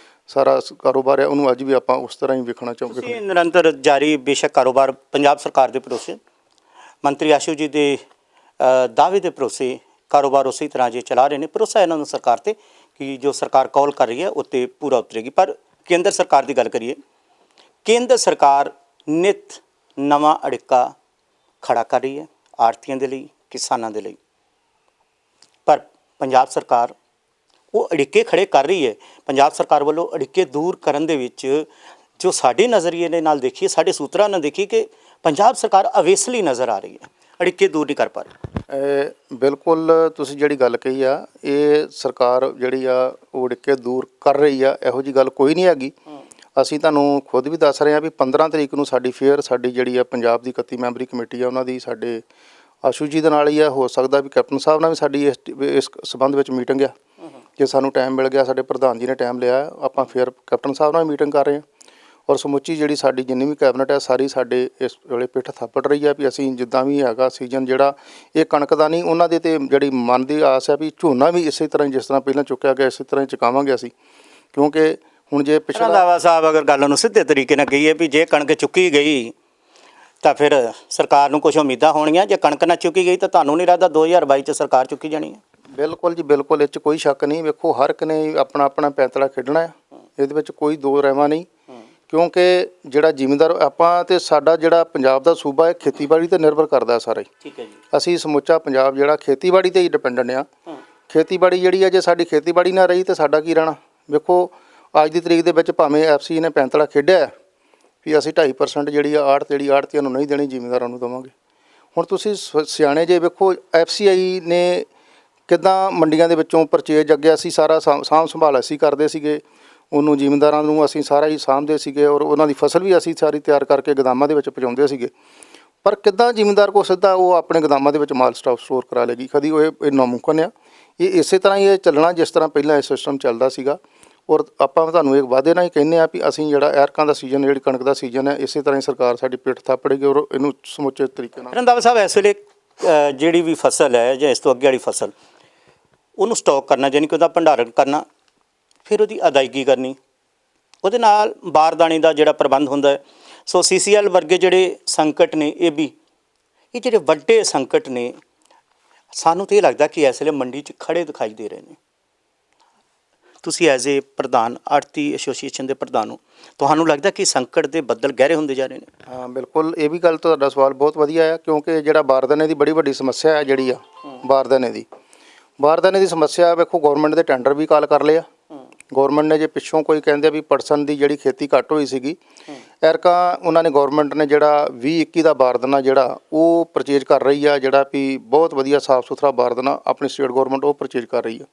ਸਾਰਾ ਕਾਰੋਬਾਰ ਹੈ ਉਹਨੂੰ ਅੱਜ ਵੀ ਆਪਾਂ ਉਸ ਤਰ੍ਹਾਂ ਹੀ ਵੇਖਣਾ ਚਾਹੁੰਦੇ। ਤੁਸੀਂ ਨਿਰੰਤਰ ਜਾਰੀ ਬੇਸ਼ੱਕ ਕਾਰੋਬਾਰ ਪੰਜਾਬ ਸਰਕਾਰ ਦੇ ਭਰੋਸੇ, ਮੰਤਰੀ ਆਸ਼ੂ ਜੀ ਦੇ ਦਾਅਵੇ ਦੇ ਭਰੋਸੇ ਕਾਰੋਬਾਰ ਉਸੇ ਤਰ੍ਹਾਂ ਜੇ ਚਲਾ ਰਹੇ ਨੇ। ਭਰੋਸਾ ਇਹਨਾਂ ਨੂੰ ਸਰਕਾਰ 'ਤੇ ਕਿ ਜੋ ਸਰਕਾਰ ਕੌਲ ਕਰ ਰਹੀ ਹੈ ਉੱਤੇ ਪੂਰਾ ਉਤਰੇਗੀ। ਪਰ ਕੇਂਦਰ ਸਰਕਾਰ ਦੀ ਗੱਲ ਕਰੀਏ, ਕੇਂਦਰ ਸਰਕਾਰ ਨਿਤ ਨਵਾਂ ਅੜਿੱਕਾ ਖੜਾ ਕਰ ਰਹੀ ਹੈ ਆੜ੍ਹਤੀਆਂ ਦੇ ਲਈ, ਕਿਸਾਨਾਂ ਦੇ ਲਈ। ਪਰ ਪੰਜਾਬ ਸਰਕਾਰ ਉਹ ਅੜਿੱਕੇ ਖੜੇ ਕਰ ਰਹੀ ਹੈ। ਪੰਜਾਬ ਸਰਕਾਰ ਵੱਲੋਂ ਅੜਿੱਕੇ ਦੂਰ ਕਰਨ ਦੇ ਵਿੱਚ ਜੋ ਸਾਡੇ ਨਜ਼ਰੀਏ ਦੇ ਨਾਲ ਦੇਖੀਏ, ਸਾਡੇ ਸੂਤਰਾਂ ਨਾਲ ਦੇਖੀਏ ਕਿ ਪੰਜਾਬ ਸਰਕਾਰ ਅਵੇਸਲੀ ਨਜ਼ਰ ਆ ਰਹੀ ਹੈ, ਅੜਿੱਕੇ ਦੂਰ ਨਹੀਂ ਕਰ ਪਾ ਰਹੀ। ਬਿਲਕੁਲ ਤੁਸੀਂ ਜਿਹੜੀ ਗੱਲ ਕਹੀ ਆ, ਇਹ ਸਰਕਾਰ ਜਿਹੜੀ ਆ ਉਹ ਅੜਿੱਕੇ ਦੂਰ ਕਰ ਰਹੀ ਆ, ਇਹੋ ਜਿਹੀ ਗੱਲ ਕੋਈ ਨਹੀਂ ਹੈਗੀ। ਅਸੀਂ ਤੁਹਾਨੂੰ ਖੁਦ ਵੀ ਦੱਸ ਰਹੇ ਹਾਂ ਵੀ 15 ਤਰੀਕ ਨੂੰ ਸਾਡੀ ਸਾਡੀ ਜਿਹੜੀ ਆ ਪੰਜਾਬ ਦੀ 31 ਮੈਂਬਰੀ ਕਮੇਟੀ ਆ ਉਹਨਾਂ ਦੀ ਸਾਡੇ ਆਸ਼ੂ ਜੀ ਦੇ ਨਾਲ ਹੀ ਆ। ਹੋ ਸਕਦਾ ਵੀ ਕੈਪਟਨ ਸਾਹਿਬ ਨਾਲ ਵੀ ਸਾਡੀ ਇਸ ਸੰਬੰਧ ਵਿੱਚ ਮੀਟਿੰਗ ਆ। ਜੇ ਸਾਨੂੰ ਟਾਈਮ ਮਿਲ ਗਿਆ, ਸਾਡੇ ਪ੍ਰਧਾਨ ਜੀ ਨੇ ਟਾਈਮ ਲਿਆ, ਆਪਾਂ ਫਿਰ ਕੈਪਟਨ ਸਾਹਿਬ ਨਾਲ ਮੀਟਿੰਗ ਕਰ ਰਹੇ ਹਾਂ। ਔਰ ਸਮੁੱਚੀ ਜਿਹੜੀ ਸਾਡੀ ਜਿੰਨੀ ਵੀ ਕੈਬਨਿਟ ਹੈ ਸਾਰੀ ਸਾਡੇ ਇਸ ਵੇਲੇ ਪਿੱਠ ਥਾਪੜ ਰਹੀ ਆ ਵੀ ਅਸੀਂ ਜਿੱਦਾਂ ਵੀ ਹੈਗਾ ਸੀਜ਼ਨ ਜਿਹੜਾ ਇਹ ਕਣਕ ਦਾ ਨਹੀਂ, ਉਹਨਾਂ ਦੇ ਤੇ ਜਿਹੜੀ ਮਨ ਦੀ ਆਸ ਹੈ ਵੀ ਝੋਨਾ ਵੀ ਇਸੇ ਤਰ੍ਹਾਂ ਜਿਸ ਤਰ੍ਹਾਂ ਪਹਿਲਾਂ ਚੁੱਕਿਆ ਗਿਆ ਇਸੇ ਤਰ੍ਹਾਂ ਹੀ ਚੁਕਾਵਾਂਗੇ ਅਸੀਂ। ਕਿਉਂਕਿ ਹੁਣ ਜੇ ਪਿਛਲਾ ਰੰਧਾਵਾ ਸਾਹਿਬ ਅਗਰ ਗੱਲ ਨੂੰ ਸਿੱਧੇ ਤਰੀਕੇ ਨਾਲ ਕਹੀਏ ਵੀ ਜੇ ਕਣਕ ਚੁੱਕੀ ਗਈ ਤਾਂ ਫਿਰ ਸਰਕਾਰ ਨੂੰ ਕੁਝ ਉਮੀਦਾਂ ਹੋਣੀਆਂ, ਜੇ ਕਣਕ ਨਾ ਚੁੱਕੀ ਗਈ ਤਾਂ ਤੁਹਾਨੂੰ ਨਹੀਂ ਲੱਗਦਾ 2022 'ਚ ਸਰਕਾਰ ਚੁੱਕੀ ਜਾਣੀ ਹੈ? ਬਿਲਕੁਲ ਜੀ ਬਿਲਕੁਲ, ਇਹ 'ਚ ਕੋਈ ਸ਼ੱਕ ਨਹੀਂ। ਵੇਖੋ ਹਰ ਇੱਕ ਨੇ ਆਪਣਾ ਆਪਣਾ ਪੈਂਤੜਾ ਖੇਡਣਾ ਹੈ, ਇਹਦੇ ਵਿੱਚ ਕੋਈ ਦੋ ਰਹਿਵਾਂ ਨਹੀਂ। ਕਿਉਂਕਿ ਜਿਹੜਾ ਜ਼ਿਮੀਂਦਾਰ ਆਪਾਂ ਤੇ ਸਾਡਾ ਜਿਹੜਾ ਪੰਜਾਬ ਦਾ ਸੂਬਾ ਹੈ ਖੇਤੀਬਾੜੀ 'ਤੇ ਨਿਰਭਰ ਕਰਦਾ ਸਾਰਾ ਹੀ। ਠੀਕ ਹੈ ਜੀ। ਅਸੀਂ ਸਮੁੱਚਾ ਪੰਜਾਬ ਜਿਹੜਾ ਖੇਤੀਬਾੜੀ 'ਤੇ ਹੀ ਡਿਪੈਂਡੈਂਟ ਆ। ਖੇਤੀਬਾੜੀ ਜਿਹੜੀ ਹੈ ਜੇ ਸਾਡੀ ਖੇਤੀਬਾੜੀ ਨਾ ਰਹੀ ਤਾਂ ਸਾਡਾ ਕੀ ਰਹਿਣਾ। ਵੇਖੋ ਅੱਜ ਦੀ ਤਰੀਕ ਦੇ ਵਿੱਚ ਭਾਵੇਂ FC ਨੇ ਪੈਂਤੜਾ ਖੇਡਿਆ ਵੀ ਅਸੀਂ 2.5% ਜਿਹੜੀ ਆ ਆੜ੍ਹਤੀਆਂ ਨੂੰ ਨਹੀਂ ਦੇਣੀ, ਜ਼ਿਮੀਂਦਾਰਾਂ ਨੂੰ ਦੇਵਾਂਗੇ। ਹੁਣ ਤੁਸੀਂ ਸਿਆਣੇ ਜੇ ਵੇਖੋ FCI ਨੇ ਕਿੱਦਾਂ ਮੰਡੀਆਂ ਦੇ ਵਿੱਚੋਂ ਪਰਚੇਜ ਅੱਗੇ ਅਸੀਂ ਸਾਰਾ ਸਾਂਭ ਸੰਭਾਲ ਅਸੀਂ ਕਰਦੇ ਸੀਗੇ, ਉਹਨੂੰ ਜ਼ਿਮੀਂਦਾਰਾਂ ਨੂੰ ਅਸੀਂ ਸਾਰਾ ਹੀ ਸਾਂਭਦੇ ਸੀਗੇ ਔਰ ਉਹਨਾਂ ਦੀ ਫਸਲ ਵੀ ਅਸੀਂ ਸਾਰੀ ਤਿਆਰ ਕਰਕੇ ਗੋਦਾਮਾਂ ਦੇ ਵਿੱਚ ਪਹੁੰਚਾਉਂਦੇ ਸੀਗੇ। ਪਰ ਕਿੱਦਾਂ ਜ਼ਿਮੀਂਦਾਰ ਕੋਲ ਸਿੱਧਾ ਉਹ ਆਪਣੇ ਗੋਦਾਮਾਂ ਦੇ ਵਿੱਚ ਮਾਲ ਸਟੋਰ ਕਰਾ ਲੇਗੀ, ਕਦੀ ਇਹ ਨਾਮੁਮਕਿਨ ਆ। ਇਹ ਇਸੇ ਤਰ੍ਹਾਂ ਹੀ ਇਹ ਚੱਲਣਾ ਜਿਸ ਤਰ੍ਹਾਂ ਪਹਿਲਾਂ ਇਹ ਸਿਸਟਮ ਚੱਲਦਾ ਸੀਗਾ। ਔਰ ਆਪਾਂ ਤੁਹਾਨੂੰ ਇੱਕ ਵਾਅਦੇ ਨਾਲ ਹੀ ਕਹਿੰਦੇ ਹਾਂ ਵੀ ਅਸੀਂ ਜਿਹੜਾ ਐਰਕਾਂ ਦਾ ਸੀਜ਼ਨ ਜਿਹੜੀ ਕਣਕ ਦਾ ਸੀਜ਼ਨ ਹੈ ਇਸੇ ਤਰ੍ਹਾਂ ਹੀ ਸਰਕਾਰ ਸਾਡੀ ਪਿੱਠ ਥਾਪੜੇਗੀ ਔਰ ਇਹਨੂੰ ਸਮੁੱਚੇ ਤਰੀਕੇ ਨਾਲ। ਰੰਧਾਵਾ ਸਾਹਿਬ ਇਸ ਵੇਲੇ ਜਿਹੜੀ ਵੀ ਫਸਲ ਹੈ ਜਾਂ ਇਸ ਤੋਂ ਅੱਗੇ ਵਾਲੀ ਫਸਲ ਉਹਨੂੰ ਸਟਾਕ ਕਰਨਾ, ਯਾਨੀ ਕਿ ਉਹਦਾ ਭੰਡਾਰਨ ਕਰਨਾ, ਫਿਰ ਉਹਦੀ ਅਦਾਇਗੀ ਕਰਨੀ, ਉਹਦੇ ਨਾਲ ਬਾਰਦਾਨੇ ਦਾ ਜਿਹੜਾ ਪ੍ਰਬੰਧ ਹੁੰਦਾ ਹੈ। ਸੋ CCL ਵਰਗੇ ਜਿਹੜੇ ਸੰਕਟ ਨੇ ਇਹ ਜਿਹੜੇ ਵੱਡੇ ਸੰਕਟ ਨੇ, ਸਾਨੂੰ ਤਾਂ ਇਹ ਲੱਗਦਾ ਕਿ ਇਸ ਵੇਲੇ ਮੰਡੀ 'ਚ ਖੜੇ ਦਿਖਾਈ ਦੇ ਰਹੇ ਨੇ। ਤੁਸੀਂ ਐਜ਼ ਏ ਪ੍ਰਧਾਨ ਆੜ੍ਹਤੀ ਐਸੋਸੀਏਸ਼ਨ ਦੇ ਪ੍ਰਧਾਨ ਹੋ, ਤੁਹਾਨੂੰ ਲੱਗਦਾ ਕਿ ਸੰਕਟ ਦੇ ਬੱਦਲ ਗਹਿਰੇ ਹੁੰਦੇ ਜਾ ਰਹੇ ਨੇ? ਹਾਂ ਬਿਲਕੁਲ, ਇਹ ਵੀ ਗੱਲ ਤੁਹਾਡਾ ਸਵਾਲ ਬਹੁਤ ਵਧੀਆ ਹੈ। ਕਿਉਂਕਿ ਜਿਹੜਾ ਬਾਰਦਾਨੇ ਦੀ ਬੜੀ ਵੱਡੀ ਸਮੱਸਿਆ ਹੈ ਜਿਹੜੀ ਆ ਬਾਰਦਾਨੇ ਦੀ ਸਮੱਸਿਆ ਵੇਖੋ ਗੌਰਮੈਂਟ ਦੇ ਟੈਂਡਰ ਵੀ ਕਾਲ ਕਰ ਲਿਆ। ਗੌਰਮੈਂਟ ਨੇ ਜੇ ਪਿੱਛੋਂ ਕੋਈ ਕਹਿੰਦੇ ਵੀ ਪਰਸਨ ਦੀ ਜਿਹੜੀ ਖੇਤੀ ਘੱਟ ਹੋਈ ਸੀਗੀ, ਐਰਕਾਂ ਉਹਨਾਂ ਨੇ ਗੌਰਮੈਂਟ ਨੇ ਜਿਹੜਾ 2021 ਦਾ ਬਾਰਦਾਨਾ ਜਿਹੜਾ ਉਹ ਪਰਚੇਜ ਕਰ ਰਹੀ ਆ, ਜਿਹੜਾ ਵੀ ਬਹੁਤ ਵਧੀਆ ਸਾਫ਼ ਸੁਥਰਾ ਬਾਰਦਾਨਾ ਆਪਣੀ ਸਟੇਟ ਗੌਰਮੈਂਟ ਉਹ ਪਰਚੇਜ ਕਰ ਰਹੀ ਆ।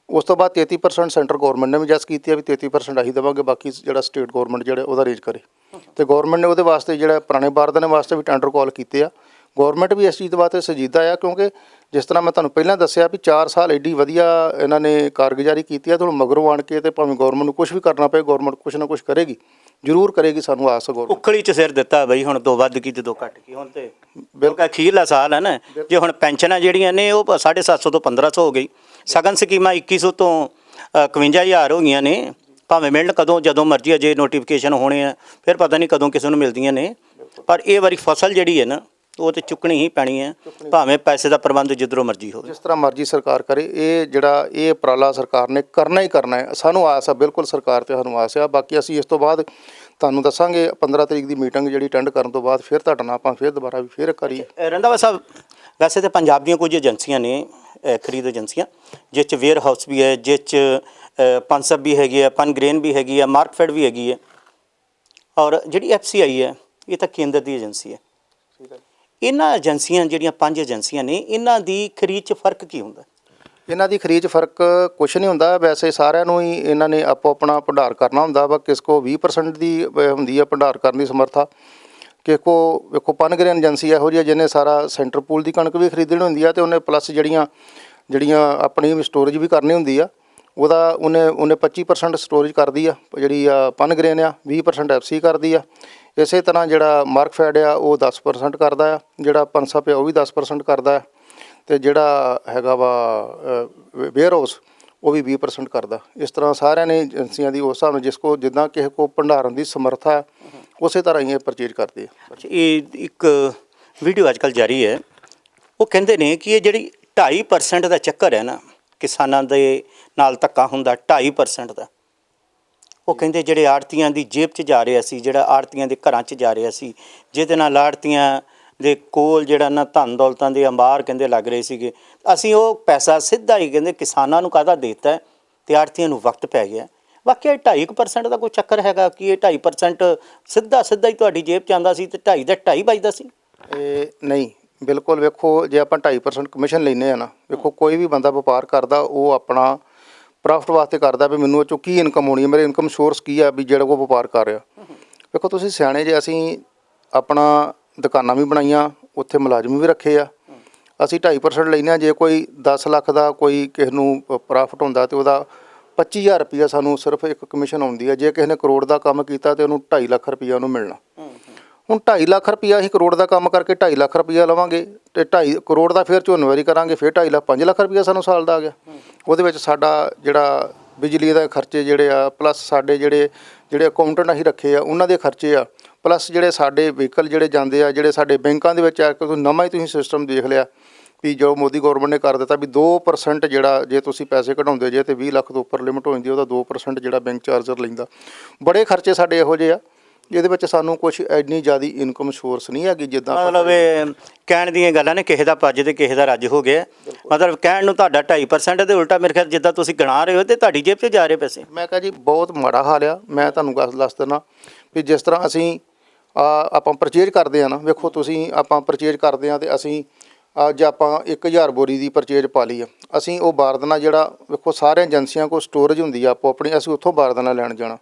ਉਸ ਤੋਂ ਬਾਅਦ 33% ਸੈਂਟਰ ਗੌਰਮੈਂਟ ਨੇ ਵੀ ਜਸ ਕੀਤੀ ਆ ਵੀ 33% ਅਸੀਂ ਦੇਵਾਂਗੇ, ਬਾਕੀ ਜਿਹੜਾ ਸਟੇਟ ਗੌਰਮੈਂਟ ਜਿਹੜਾ ਉਹਦਾ ਅਰੇਂਜ ਕਰੇ। ਅਤੇ ਗੌਰਮੈਂਟ ਨੇ ਉਹਦੇ ਵਾਸਤੇ ਜਿਹੜਾ ਪੁਰਾਣੇ ਬਾਰਦਾਨੇ ਵਾਸਤੇ ਵੀ ਟੈਂਡਰ ਕਾਲ ਕੀਤੇ ਆ। ਗੌਰਮੈਂਟ ਵੀ ਇਸ ਚੀਜ਼ ਦੇ ਵਾਸਤੇ ਸੰਜੀਦਾ ਆ, ਕਿਉਂਕਿ ਜਿਸ ਤਰ੍ਹਾਂ ਮੈਂ ਤੁਹਾਨੂੰ ਪਹਿਲਾਂ ਦੱਸਿਆ ਵੀ 4 ਸਾਲ ਐਡੀ ਵਧੀਆ ਇਹਨਾਂ ਨੇ ਕਾਰਗੁਜ਼ਾਰੀ ਕੀਤੀ ਆ। ਤੇ ਹੁਣ ਮਗਰੋਂ ਆਣ ਕੇ ਤੇ ਭਾਵੇਂ ਗੌਰਮੈਂਟ ਨੂੰ ਕੁਛ ਵੀ ਕਰਨਾ ਪਏ, ਗੌਰਮੈਂਟ ਕੁਛ ਨਾ ਕੁਛ ਕਰੇਗੀ, ਜ਼ਰੂਰ ਕਰੇਗੀ, ਸਾਨੂੰ ਆਸ ਹੈ। ਗੌਰਮੈਂਟ ਉਖਲੀ 'ਚ ਸਿਰ ਦਿੱਤਾ ਬਈ, ਹੁਣ 2 ਵੱਧ ਕੀ ਤੇ 2 ਘੱਟ ਕੀ। ਹੁਣ ਤੇ ਬਿਲਕੁਲ ਅਖੀਰਲਾ ਸਾਲ ਹੈ ਨਾ, ਜੇ ਹੁਣ ਪੈਨਸ਼ਨਾਂ ਜਿਹੜੀਆਂ ਨੇ ਉਹ 750 ਤੋਂ 1500 ਹੋ ਗਈ, ਸਗਨ ਸਕੀਮਾਂ 2100 ਤੋਂ 51,000 ਹੋ ਗਈਆਂ ਨੇ। ਭਾਵੇਂ ਮਿਲਣ ਕਦੋਂ, ਜਦੋਂ ਮਰਜ਼ੀ, ਅਜੇ ਨੋਟੀਫਿਕੇਸ਼ਨ ਹੋਣੇ ਆ, ਫਿਰ ਪਤਾ ਨਹੀਂ ਕਦੋਂ ਕਿਸੇ ਨੂੰ ਮਿਲਦੀਆਂ ਨੇ। ਪਰ ਇਹ ਵਾਰੀ ਫਸਲ ਜਿਹੜੀ ਹੈ ਨਾ ਉਹ ਤਾਂ ਚੁੱਕਣੀ ਹੀ ਪੈਣੀ ਹੈ, ਭਾਵੇਂ ਪੈਸੇ ਦਾ ਪ੍ਰਬੰਧ ਜਿੱਧਰੋਂ ਮਰਜ਼ੀ ਹੋਵੇ, ਜਿਸ ਤਰ੍ਹਾਂ ਮਰਜ਼ੀ ਸਰਕਾਰ ਕਰੇ। ਇਹ ਉਪਰਾਲਾ ਸਰਕਾਰ ਨੇ ਕਰਨਾ ਹੀ ਕਰਨਾ ਹੈ, ਸਾਨੂੰ ਆਸ ਆ, ਬਿਲਕੁਲ ਸਰਕਾਰ 'ਤੇ ਸਾਨੂੰ ਆਸ ਆ। ਬਾਕੀ ਅਸੀਂ ਇਸ ਤੋਂ ਬਾਅਦ ਤੁਹਾਨੂੰ ਦੱਸਾਂਗੇ 15 ਤਰੀਕ ਦੀ ਮੀਟਿੰਗ ਜਿਹੜੀ ਅਟੈਂਡ ਕਰਨ ਤੋਂ ਬਾਅਦ ਫਿਰ ਤੁਹਾਡੇ ਨਾਲ ਆਪਾਂ ਫਿਰ ਦੁਬਾਰਾ ਵੀ ਫਿਰ ਇੱਕ ਵਾਰੀ ਰੰਧਾਵਾ ਸਾਹਿਬ, ਵੈਸੇ ਤਾਂ ਪੰਜਾਬ ਦੀਆਂ ਕੁਝ ਏਜੰਸੀਆਂ ਨੇ ਖਰੀਦ ਏਜੰਸੀਆਂ, ਜਿਸ 'ਚ ਵੇਅਰ ਹਾਊਸ ਵੀ ਹੈ, ਜਿਸ 'ਚ ਪਨਸਬ ਵੀ ਹੈਗੀ ਹੈ, ਪਨਗ੍ਰੇਨ ਵੀ ਹੈਗੀ ਹੈ, ਮਾਰਕਫੈਡ ਵੀ ਹੈਗੀ ਹੈ, ਔਰ ਜਿਹੜੀ FCI ਹੈ ਇਹ ਤਾਂ ਕੇਂਦਰ ਦੀ ਏਜੰਸੀ ਹੈ। ਇਹਨਾਂ ਏਜੰਸੀਆਂ ਜਿਹੜੀਆਂ 5 ਏਜੰਸੀਆਂ ਨੇ, ਇਹਨਾਂ ਦੀ ਖਰੀਦ 'ਚ ਫਰਕ ਕੀ ਹੁੰਦਾ? ਇਹਨਾਂ ਦੀ ਖਰੀਦ 'ਚ ਫਰਕ ਕੁਛ ਨਹੀਂ ਹੁੰਦਾ। ਵੈਸੇ ਸਾਰਿਆਂ ਨੂੰ ਹੀ ਇਹਨਾਂ ਨੇ ਆਪੋ ਆਪਣਾ ਭੰਡਾਰ ਕਰਨਾ ਹੁੰਦਾ ਵਾ। ਕਿਸ ਕੋ 20% ਦੀ ਹੁੰਦੀ ਹੈ ਭੰਡਾਰ ਕਰਨ ਦੀ ਸਮਰੱਥਾ, ਕਿਸੇ ਕੋ ਵੇਖੋ ਪਨਗ੍ਰੇਨ ਏਜੰਸੀ ਇਹੋ ਜਿਹੀ ਜਿਹਨੇ ਸਾਰਾ ਸੈਂਟਰ ਪੂਲ ਦੀ ਕਣਕ ਵੀ ਖਰੀਦਣੀ ਹੁੰਦੀ ਆ, ਅਤੇ ਉਹਨੇ ਪਲੱਸ ਜਿਹੜੀਆਂ ਆਪਣੀ ਸਟੋਰੇਜ ਵੀ ਕਰਨੀ ਹੁੰਦੀ ਆ, ਉਹਨੇ 25% ਸਟੋਰੇਜ ਕਰਦੀ ਆ। ਜਿਹੜੀ ਆ ਪਨਗ੍ਰੇਨ ਆ 20% FCI ਕਰਦੀ ਆ। ਇਸੇ ਤਰ੍ਹਾਂ ਜਿਹੜਾ ਮਾਰਕਫੈਡ ਆ ਉਹ 10% ਕਰਦਾ ਆ, ਜਿਹੜਾ ਪਨਸਪ ਆ ਉਹ ਵੀ 10% ਕਰਦਾ ਆ, ਅਤੇ ਜਿਹੜਾ ਹੈਗਾ ਵਾ ਵੇਅਰ ਹਾਊਸ ਉਹ ਵੀ 20% ਕਰਦਾ। ਇਸ ਤਰ੍ਹਾਂ ਸਾਰਿਆਂ ਨੇ ਏਜੰਸੀਆਂ ਦੀ ਉਸ ਹਿਸਾਬ ਨਾਲ ਜਿਸ ਕੋ ਜਿੱਦਾਂ ਕਿਸੇ ਕੋ ਭੰਡਾਰਨ ਦੀ ਸਮਰੱਥਾ ਹੈ ਉਸੇ ਤਰ੍ਹਾਂ ਹੀ ਇਹ ਪਰਚੇਜ ਕਰਦੇ ਆ। ਇਹ ਇੱਕ ਵੀਡੀਓ ਅੱਜ ਕੱਲ੍ਹ ਜਾਰੀ ਹੈ, ਉਹ ਕਹਿੰਦੇ ਨੇ ਕਿ ਇਹ ਜਿਹੜੀ 2.5% ਦਾ ਚੱਕਰ ਹੈ ਨਾ, ਕਿਸਾਨਾਂ ਦੇ ਨਾਲ ਧੱਕਾ ਹੁੰਦਾ 2.5% ਦਾ, ਉਹ ਕਹਿੰਦੇ ਜਿਹੜੇ ਆੜ੍ਹਤੀਆਂ ਦੀ ਜੇਬ 'ਚ ਜਾ ਰਿਹਾ ਸੀ, ਜਿਹੜਾ ਆੜ੍ਹਤੀਆਂ ਦੇ ਘਰਾਂ 'ਚ ਜਾ ਰਿਹਾ ਸੀ, ਜਿਹਦੇ ਨਾਲ ਆੜ੍ਹਤੀਆਂ ਦੇ ਕੋਲ ਜਿਹੜਾ ਨਾ ਧਨ ਦੌਲਤਾਂ ਦੇ ਅੰਬਾਰ ਕਹਿੰਦੇ ਲੱਗ ਰਹੇ ਸੀਗੇ, ਅਸੀਂ ਉਹ ਪੈਸਾ ਸਿੱਧਾ ਹੀ ਕਹਿੰਦੇ ਕਿਸਾਨਾਂ ਨੂੰ ਕਾਹਦਾ ਦੇ ਦਿੱਤਾ ਅਤੇ ਆੜ੍ਹਤੀਆਂ ਨੂੰ ਵਕਤ ਪੈ ਗਿਆ। ਵਾਕਿਆ 2.5% ਦਾ ਕੋਈ ਚੱਕਰ ਹੈਗਾ ਕਿ ਇਹ 2.5% ਸਿੱਧਾ ਹੀ ਤੁਹਾਡੀ ਜੇਬ 'ਚ ਆਉਂਦਾ ਸੀ ਅਤੇ 2.5 ਦਾ 2.5 ਵੱਜਦਾ ਸੀ? ਇਹ ਨਹੀਂ, ਬਿਲਕੁਲ। ਵੇਖੋ, ਜੇ ਆਪਾਂ 2.5% ਕਮਿਸ਼ਨ ਲੈਂਦੇ ਆ ਨਾ, ਵੇਖੋ ਕੋਈ ਵੀ ਬੰਦਾ ਵਪਾਰ ਕਰਦਾ ਉਹ ਆਪਣਾ ਪ੍ਰੋਫਿਟ ਵਾਸਤੇ ਕਰਦਾ ਵੀ ਮੈਨੂੰ ਉਹ 'ਚੋਂ ਕੀ ਇਨਕਮ ਹੋਣੀ ਹੈ, ਮੇਰੇ ਇਨਕਮ ਸੋਰਸ ਕੀ ਆ ਵੀ ਜਿਹੜਾ ਉਹ ਵਪਾਰ ਕਰ ਰਿਹਾ। ਵੇਖੋ ਤੁਸੀਂ ਸਿਆਣੇ ਜੇ, ਅਸੀਂ ਆਪਣਾ ਦੁਕਾਨਾਂ ਵੀ ਬਣਾਈਆਂ, ਉੱਥੇ ਮੁਲਾਜ਼ਮ ਵੀ ਰੱਖੇ ਆ, ਅਸੀਂ 2.5% ਲੈਂਦੇ ਹਾਂ। ਜੇ ਕੋਈ 10 ਲੱਖ ਦਾ ਕੋਈ ਕਿਸੇ ਨੂੰ ਪ੍ਰੋਫਿਟ ਹੁੰਦਾ ਅਤੇ ਉਹਦਾ 25,000 ਰੁਪਈਆ ਸਾਨੂੰ ਸਿਰਫ ਇੱਕ ਕਮਿਸ਼ਨ ਆਉਂਦੀ ਹੈ। ਜੇ ਕਿਸੇ ਨੇ ਕਰੋੜ ਦਾ ਕੰਮ ਕੀਤਾ ਤਾਂ ਉਹਨੂੰ 2.5 ਲੱਖ ਰੁਪਈਆ ਉਹਨੂੰ ਮਿਲਣਾ। ਹੁਣ 2.5 ਲੱਖ ਰੁਪਈਆ ਅਸੀਂ ਕਰੋੜ ਦਾ ਕੰਮ ਕਰਕੇ 2.5 ਲੱਖ ਰੁਪਈਆ ਲਵਾਂਗੇ, ਅਤੇ 2.5 ਕਰੋੜ ਦਾ ਫਿਰ ਝੋਨੇਵਾਰੀ ਕਰਾਂਗੇ, ਫਿਰ 2.5 ਲੱਖ 5 ਲੱਖ ਰੁਪਈਆ ਸਾਨੂੰ ਸਾਲ ਦਾ ਆ ਗਿਆ। ਉਹਦੇ ਵਿੱਚ ਸਾਡਾ ਜਿਹੜਾ ਬਿਜਲੀ ਦਾ ਖਰਚੇ ਜਿਹੜੇ ਆ, ਪਲੱਸ ਸਾਡੇ ਜਿਹੜੇ ਅਕਾਊਂਟੈਂਟ ਅਸੀਂ ਰੱਖੇ ਆ ਉਹਨਾਂ ਦੇ ਖਰਚੇ ਆ, ਪਲੱਸ ਜਿਹੜੇ ਸਾਡੇ ਵਹੀਕਲ ਜਿਹੜੇ ਜਾਂਦੇ ਆ, ਜਿਹੜੇ ਸਾਡੇ ਬੈਂਕਾਂ ਦੇ ਵਿੱਚ ਆ, ਕਿਉਂਕਿ ਨਵਾਂ ਹੀ ਤੁਸੀਂ ਸਿਸਟਮ ਦੇਖ ਲਿਆ ਵੀ ਜੋ ਮੋਦੀ ਗੌਰਮੈਂਟ ਨੇ ਕਰ ਦਿੱਤਾ ਵੀ 2% ਜਿਹੜਾ ਜੇ ਤੁਸੀਂ ਪੈਸੇ ਕਢਾਉਂਦੇ ਜੇ ਅਤੇ 20 ਲੱਖ ਤੋਂ ਉੱਪਰ ਲਿਮਟ ਹੋ ਜਾਂਦੀ, ਉਹਦਾ 2% ਜਿਹੜਾ ਬੈਂਕ ਚਾਰਜਰ ਲੈਂਦਾ। ਬੜੇ ਖਰਚੇ ਸਾਡੇ ਇਹੋ ਜਿਹੇ ਆ ਜਿਹਦੇ ਵਿੱਚ ਸਾਨੂੰ ਕੁਛ ਇੰਨੀ ਜ਼ਿਆਦਾ ਇਨਕਮ ਸੋਰਸ ਨਹੀਂ ਹੈਗੀ। ਜਿੱਦਾਂ ਮਤਲਬ ਇਹ ਕਹਿਣ ਦੀਆਂ ਗੱਲਾਂ ਨੇ, ਕਿਸੇ ਦਾ ਭੱਜ ਅਤੇ ਕਿਸੇ ਦਾ ਰੱਜ ਹੋ ਗਿਆ। ਮਤਲਬ ਕਹਿਣ ਨੂੰ ਤੁਹਾਡਾ 2.5% ਦੇ ਉਲਟਾ ਮੇਰੇ ਖਿਆਲ ਜਿੱਦਾਂ ਤੁਸੀਂ ਗਿਣਾ ਰਹੇ ਹੋ ਅਤੇ ਤੁਹਾਡੀ ਜੇਬ 'ਚ ਜਾ ਰਹੇ ਪੈਸੇ। ਮੈਂ ਕਿਹਾ ਜੀ ਬਹੁਤ ਮਾੜਾ ਹਾਲ ਆ। ਮੈਂ ਤੁਹਾਨੂੰ ਦੱਸ ਦਿੰਦਾ ਵੀ ਜਿਸ ਤਰ੍ਹਾਂ ਅਸੀਂ ਆਪਾਂ ਪਰਚੇਜ ਕਰਦੇ ਹਾਂ ਨਾ, ਵੇਖੋ ਤੁਸੀਂ ਆਪਾਂ ਪਰਚੇਜ ਕਰਦੇ ਹਾਂ ਅਤੇ ਅਸੀਂ ਅੱਜ ਆਪਾਂ 1000 ਬੋਰੀ ਦੀ ਪਰਚੇਜ ਪਾ ਲਈ ਆ, ਅਸੀਂ ਉਹ ਬਾਰਦਾਨਾ ਜਿਹੜਾ ਵੇਖੋ ਸਾਰੀਆਂ ਏਜੰਸੀਆਂ ਕੋਲ ਸਟੋਰੇਜ ਹੁੰਦੀ ਆ ਆਪੋ ਆਪਣੀ, ਅਸੀਂ ਉੱਥੋਂ ਬਾਰਦਾਨਾ ਲੈਣ ਜਾਣਾ।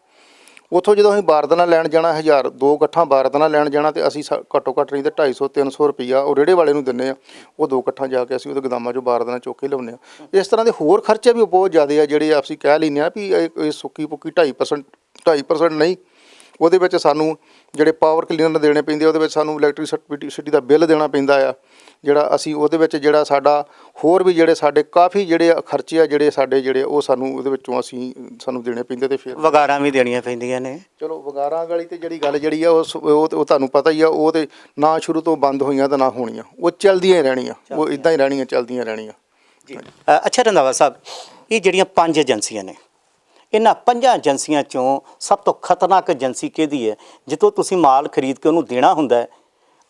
ਉੱਥੋਂ ਜਦੋਂ ਅਸੀਂ ਬਾਰਦਾਨਾ ਲੈਣ ਜਾਣਾ 2 ਗੱਠਾਂ ਬਾਰਦਾਨਾ ਲੈਣ ਜਾਣਾ, ਅਤੇ ਅਸੀਂ ਘੱਟੋ ਘੱਟ ਨਹੀਂ ਤਾਂ 250-300 ਰੁਪਈਆ ਉਹ ਰੇੜੇ ਵਾਲੇ ਨੂੰ ਦਿੰਦੇ ਆ। ਉਹ 2 ਗੱਠਾਂ ਜਾ ਕੇ ਅਸੀਂ ਉਹਦੇ ਗੋਦਾਮਾਂ 'ਚੋਂ ਬਾਰਦਾਨਾ ਚੁੱਕ ਕੇ ਲਿਆਉਂਦੇ ਹਾਂ। ਇਸ ਤਰ੍ਹਾਂ ਦੇ ਹੋਰ ਖਰਚੇ ਵੀ ਬਹੁਤ ਜ਼ਿਆਦਾ ਆ ਜਿਹੜੇ ਅਸੀਂ ਕਹਿ ਲੈਂਦੇ ਹਾਂ ਵੀ ਇਹ ਸੁੱਕੀ ਪੁੱਕੀ 2.5% ਨਹੀਂ। ਉਹਦੇ ਵਿੱਚ ਸਾਨੂੰ ਜਿਹੜੇ ਪਾਵਰ ਕਲੀਨਰ ਦੇਣੇ ਪੈਂਦੇ, ਉਹਦੇ ਵਿੱਚ ਸਾਨੂੰ ਇਲੈਕਟ੍ਰੀਸਿਟੀ ਦਾ ਬਿੱਲ ਦੇਣਾ ਪੈਂਦਾ ਆ, ਜਿਹੜਾ ਅਸੀਂ ਉਹਦੇ ਵਿੱਚ ਜਿਹੜਾ ਸਾਡਾ ਹੋਰ ਵੀ ਜਿਹੜੇ ਸਾਡੇ ਕਾਫੀ ਜਿਹੜੇ ਖਰਚੇ ਆ ਜਿਹੜੇ ਸਾਡੇ ਜਿਹੜੇ ਉਹ ਸਾਨੂੰ ਉਹਦੇ ਵਿੱਚੋਂ ਸਾਨੂੰ ਦੇਣੇ ਪੈਂਦੇ। ਅਤੇ ਫਿਰ ਵਗਾਰਾਂ ਵੀ ਦੇਣੀਆਂ ਪੈਂਦੀਆਂ ਨੇ। ਚਲੋ ਵਗਾਰਾਂ ਵਾਲੀ ਤੇ ਜਿਹੜੀ ਗੱਲ ਜਿਹੜੀ ਆ ਉਹ ਤੁਹਾਨੂੰ ਪਤਾ ਹੀ ਆ, ਉਹ ਤਾਂ ਨਾ ਸ਼ੁਰੂ ਤੋਂ ਬੰਦ ਹੋਈਆਂ ਤਾਂ ਨਾ ਹੋਣੀਆਂ, ਉਹ ਚੱਲਦੀਆਂ ਹੀ ਰਹਿਣੀਆਂ, ਉਹ ਇੱਦਾਂ ਹੀ ਰਹਿਣੀਆਂ, ਚੱਲਦੀਆਂ ਰਹਿਣੀਆਂ ਜੀ। ਅੱਛਾ ਰੰਧਾਵਾ ਸਾਹਿਬ, ਇਹ ਜਿਹੜੀਆਂ 5 ਏਜੰਸੀਆਂ ਨੇ, ਇਹਨਾਂ 5 ਏਜੰਸੀਆਂ 'ਚੋਂ ਸਭ ਤੋਂ ਖਤਰਨਾਕ ਏਜੰਸੀ ਕਿਹਦੀ ਹੈ? ਜਦੋਂ ਤੁਸੀਂ ਮਾਲ ਖਰੀਦ ਕੇ ਉਹਨੂੰ ਦੇਣਾ ਹੁੰਦਾ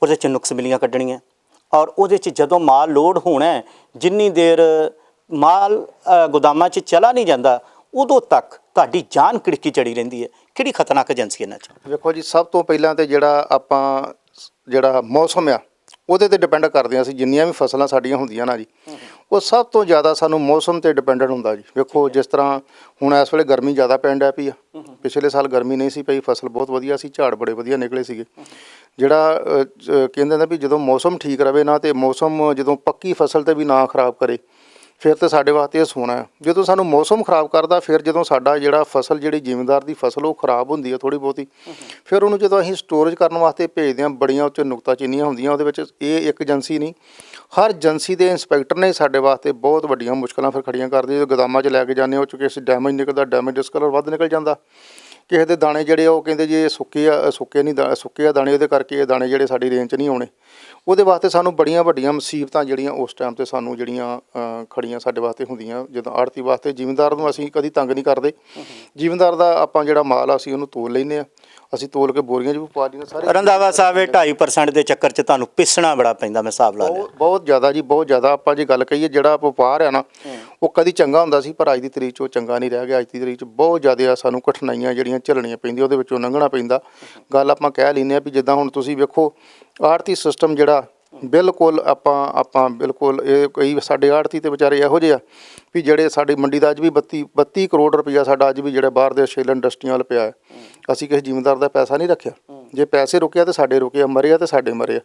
ਉਹਦੇ 'ਚ ਨੁਕਸ ਮਿਲੀਆਂ ਕੱਢਣੀਆਂ, ਔਰ ਉਹਦੇ 'ਚ ਜਦੋਂ ਮਾਲ ਲੋਡ ਹੋਣਾ, ਜਿੰਨੀ ਦੇਰ ਮਾਲ ਗੋਦਾਮਾਂ 'ਚ ਚਲਾ ਨਹੀਂ ਜਾਂਦਾ ਉਦੋਂ ਤੱਕ ਤੁਹਾਡੀ ਜਾਨ ਕਿੜਕੀ ਚੜੀ ਰਹਿੰਦੀ ਹੈ। ਕਿਹੜੀ ਖਤਰਨਾਕ ਏਜੰਸੀ ਇਹਨਾਂ 'ਚ? ਵੇਖੋ ਜੀ, ਸਭ ਤੋਂ ਪਹਿਲਾਂ ਤਾਂ ਜਿਹੜਾ ਮੌਸਮ ਆ ਉਹਦੇ 'ਤੇ ਡਿਪੈਂਡ ਕਰਦੇ ਹਾਂ ਅਸੀਂ। ਜਿੰਨੀਆਂ ਵੀ ਫਸਲਾਂ ਸਾਡੀਆਂ ਹੁੰਦੀਆਂ ਨਾ ਜੀ, ਉਹ ਸਭ ਤੋਂ ਜ਼ਿਆਦਾ ਸਾਨੂੰ ਮੌਸਮ 'ਤੇ ਡਿਪੈਂਡੈਂਟ ਹੁੰਦਾ ਜੀ। ਵੇਖੋ ਜਿਸ ਤਰ੍ਹਾਂ ਹੁਣ ਇਸ ਵੇਲੇ ਗਰਮੀ ਜ਼ਿਆਦਾ ਪੈਣ ਡਿਆ ਪਈ ਆ, ਪਿਛਲੇ ਸਾਲ ਗਰਮੀ ਨਹੀਂ ਸੀ ਪਈ, ਫਸਲ ਬਹੁਤ ਵਧੀਆ ਸੀ, ਝਾੜ ਬੜੇ ਵਧੀਆ ਨਿਕਲੇ ਸੀਗੇ। ਜਿਹੜਾ ਕਹਿੰਦੇ ਨੇ ਵੀ ਜਦੋਂ ਮੌਸਮ ਠੀਕ ਰਵੇ ਨਾ, ਅਤੇ ਮੌਸਮ ਜਦੋਂ ਪੱਕੀ ਫਸਲ 'ਤੇ ਵੀ ਨਾ ਖਰਾਬ ਕਰੇ, ਫਿਰ ਤਾਂ ਸਾਡੇ ਵਾਸਤੇ ਇਹ ਸੋਨਾ ਹੈ। ਜਦੋਂ ਸਾਨੂੰ ਮੌਸਮ ਖਰਾਬ ਕਰਦਾ, ਫਿਰ ਜਦੋਂ ਸਾਡਾ ਜਿਹੜਾ ਫਸਲ ਜਿਹੜੀ ਜ਼ਿਮੀਂਦਾਰ ਦੀ ਫਸਲ ਉਹ ਖਰਾਬ ਹੁੰਦੀ ਹੈ ਥੋੜ੍ਹੀ ਬਹੁਤੀ, ਫਿਰ ਉਹਨੂੰ ਜਦੋਂ ਅਸੀਂ ਸਟੋਰੇਜ ਕਰਨ ਵਾਸਤੇ ਭੇਜਦੇ ਹਾਂ, ਬੜੀਆਂ ਉੱਚ ਨੁਕਤਾਚੀਨੀਆਂ ਹੁੰਦੀਆਂ ਉਹਦੇ ਵਿੱਚ। ਇਹ ਇੱਕ ਏਜੰਸੀ ਨਹੀਂ, ਹਰ ਏਜੰਸੀ ਦੇ ਇੰਸਪੈਕਟਰ ਨੇ ਸਾਡੇ ਵਾਸਤੇ ਬਹੁਤ ਵੱਡੀਆਂ ਮੁਸ਼ਕਲਾਂ ਫਿਰ ਖੜੀਆਂ ਕਰਦੇ। ਜਦੋਂ ਗੋਦਾਮਾਂ 'ਚ ਲੈ ਕੇ ਜਾਂਦੇ ਉਹ 'ਚ ਕਿਸੇ ਡੈਮੇਜ ਨਿਕਲਦਾ, ਡੈਮੇਜ ਡਿਸਕਲਰ ਵੱਧ ਨਿਕਲ ਜਾਂਦਾ। ਕਿਸੇ ਦੇ ਦਾਣੇ ਜਿਹੜੇ ਉਹ ਕਹਿੰਦੇ ਜੀ ਇਹ ਸੁੱਕੇ ਆ ਦਾਣੇ, ਉਹਦੇ ਕਰਕੇ ਇਹ ਦਾਣੇ ਜਿਹੜੇ ਸਾਡੀ ਰੇਂਜ 'ਚ ਨਹੀਂ ਆਉਣੇ। ਉਹਦੇ ਵਾਸਤੇ ਸਾਨੂੰ ਬੜੀਆਂ ਵੱਡੀਆਂ ਮੁਸੀਬਤਾਂ ਜਿਹੜੀਆਂ ਉਸ ਟਾਈਮ 'ਤੇ ਸਾਨੂੰ ਜਿਹੜੀਆਂ ਖੜੀਆਂ ਸਾਡੇ ਵਾਸਤੇ ਹੁੰਦੀਆਂ। ਜਦੋਂ ਆੜ੍ਹਤੀ ਵਾਸਤੇ ਜ਼ਿਮੀਂਦਾਰ ਨੂੰ ਅਸੀਂ ਕਦੀ ਤੰਗ ਨਹੀਂ ਕਰਦੇ। ਜ਼ਿਮੀਂਦਾਰ ਦਾ ਆਪਾਂ ਜਿਹੜਾ ਮਾਲ ਆ ਅਸੀਂ ਉਹਨੂੰ ਤੋਲ ਲੈਂਦੇ ਹਾਂ, ਅਸੀਂ ਤੋਲ ਕੇ ਬੋਰੀਆਂ 'ਚ ਵੀ ਪਾ ਲਈਆਂ ਸਾਰੇ। ਰੰਧਾਵਾ ਸਾਹਿਬ ਇਹ 2.5% ਦੇ ਚੱਕਰ 'ਚ ਤੁਹਾਨੂੰ ਪਿਸਣਾ ਬੜਾ ਪੈਂਦਾ, ਮੈਂ ਹਿਸਾਬ ਲਾ ਲਿਆ। ਬਹੁਤ ਜ਼ਿਆਦਾ ਜੀ, ਬਹੁਤ ਜ਼ਿਆਦਾ। ਆਪਾਂ ਜੇ ਗੱਲ ਕਹੀਏ ਜਿਹੜਾ ਵਪਾਰ ਆ ਨਾ, ਉਹ ਕਦੀ ਚੰਗਾ ਹੁੰਦਾ ਸੀ, ਪਰ ਅੱਜ ਦੀ ਤਰੀਕ 'ਚ ਉਹ ਚੰਗਾ ਨਹੀਂ ਰਹਿ ਗਿਆ। ਅੱਜ ਦੀ ਤਰੀਕ 'ਚ ਬਹੁਤ ਜ਼ਿਆਦਾ ਸਾਨੂੰ ਕਠਿਨਾਈਆਂ ਜਿਹੜੀਆਂ ਝੱਲਣੀਆਂ ਪੈਂਦੀਆਂ, ਉਹਦੇ ਵਿੱਚੋਂ ਲੰਘਣਾ ਪੈਂਦਾ। ਗੱਲ ਆਪਾਂ ਕਹਿ ਲੈਂਦੇ ਹਾਂ ਵੀ ਜਿੱਦਾਂ ਹੁਣ ਤੁਸੀਂ ਵੇਖੋ ਆੜਤੀ ਸਿਸਟਮ ਜਿਹੜਾ ਬਿਲਕੁਲ ਆਪਾਂ ਬਿਲਕੁਲ, ਇਹ ਕਈ ਸਾਡੇ ਆੜਤੀ ਤੇ ਵਿਚਾਰੇ ਇਹੋ ਜਿਹੇ ਆ ਵੀ ਜਿਹੜੇ ਸਾਡੀ ਮੰਡੀ ਦਾ ਅੱਜ ਵੀ 32 ਕਰੋੜ ਰੁਪਈਆ ਸਾਡਾ ਅੱਜ ਵੀ ਜਿਹੜਾ ਬਾਹਰ ਦੇ ਆਸਟ੍ਰੇਲੀਅਨ ਇੰਡਸਟਰੀਆਂ ਵੱਲ ਪਿਆ ਹੈ। ਅਸੀਂ ਕਿਸੇ ਜ਼ਿਮੀਂਦਾਰ ਦਾ ਪੈਸਾ ਨਹੀਂ ਰੱਖਿਆ। ਜੇ ਪੈਸੇ ਰੁਕਿਆ ਤਾਂ ਸਾਡੇ ਰੁਕਿਆ, ਮਰਿਆ ਤਾਂ ਸਾਡੇ ਮਰਿਆ।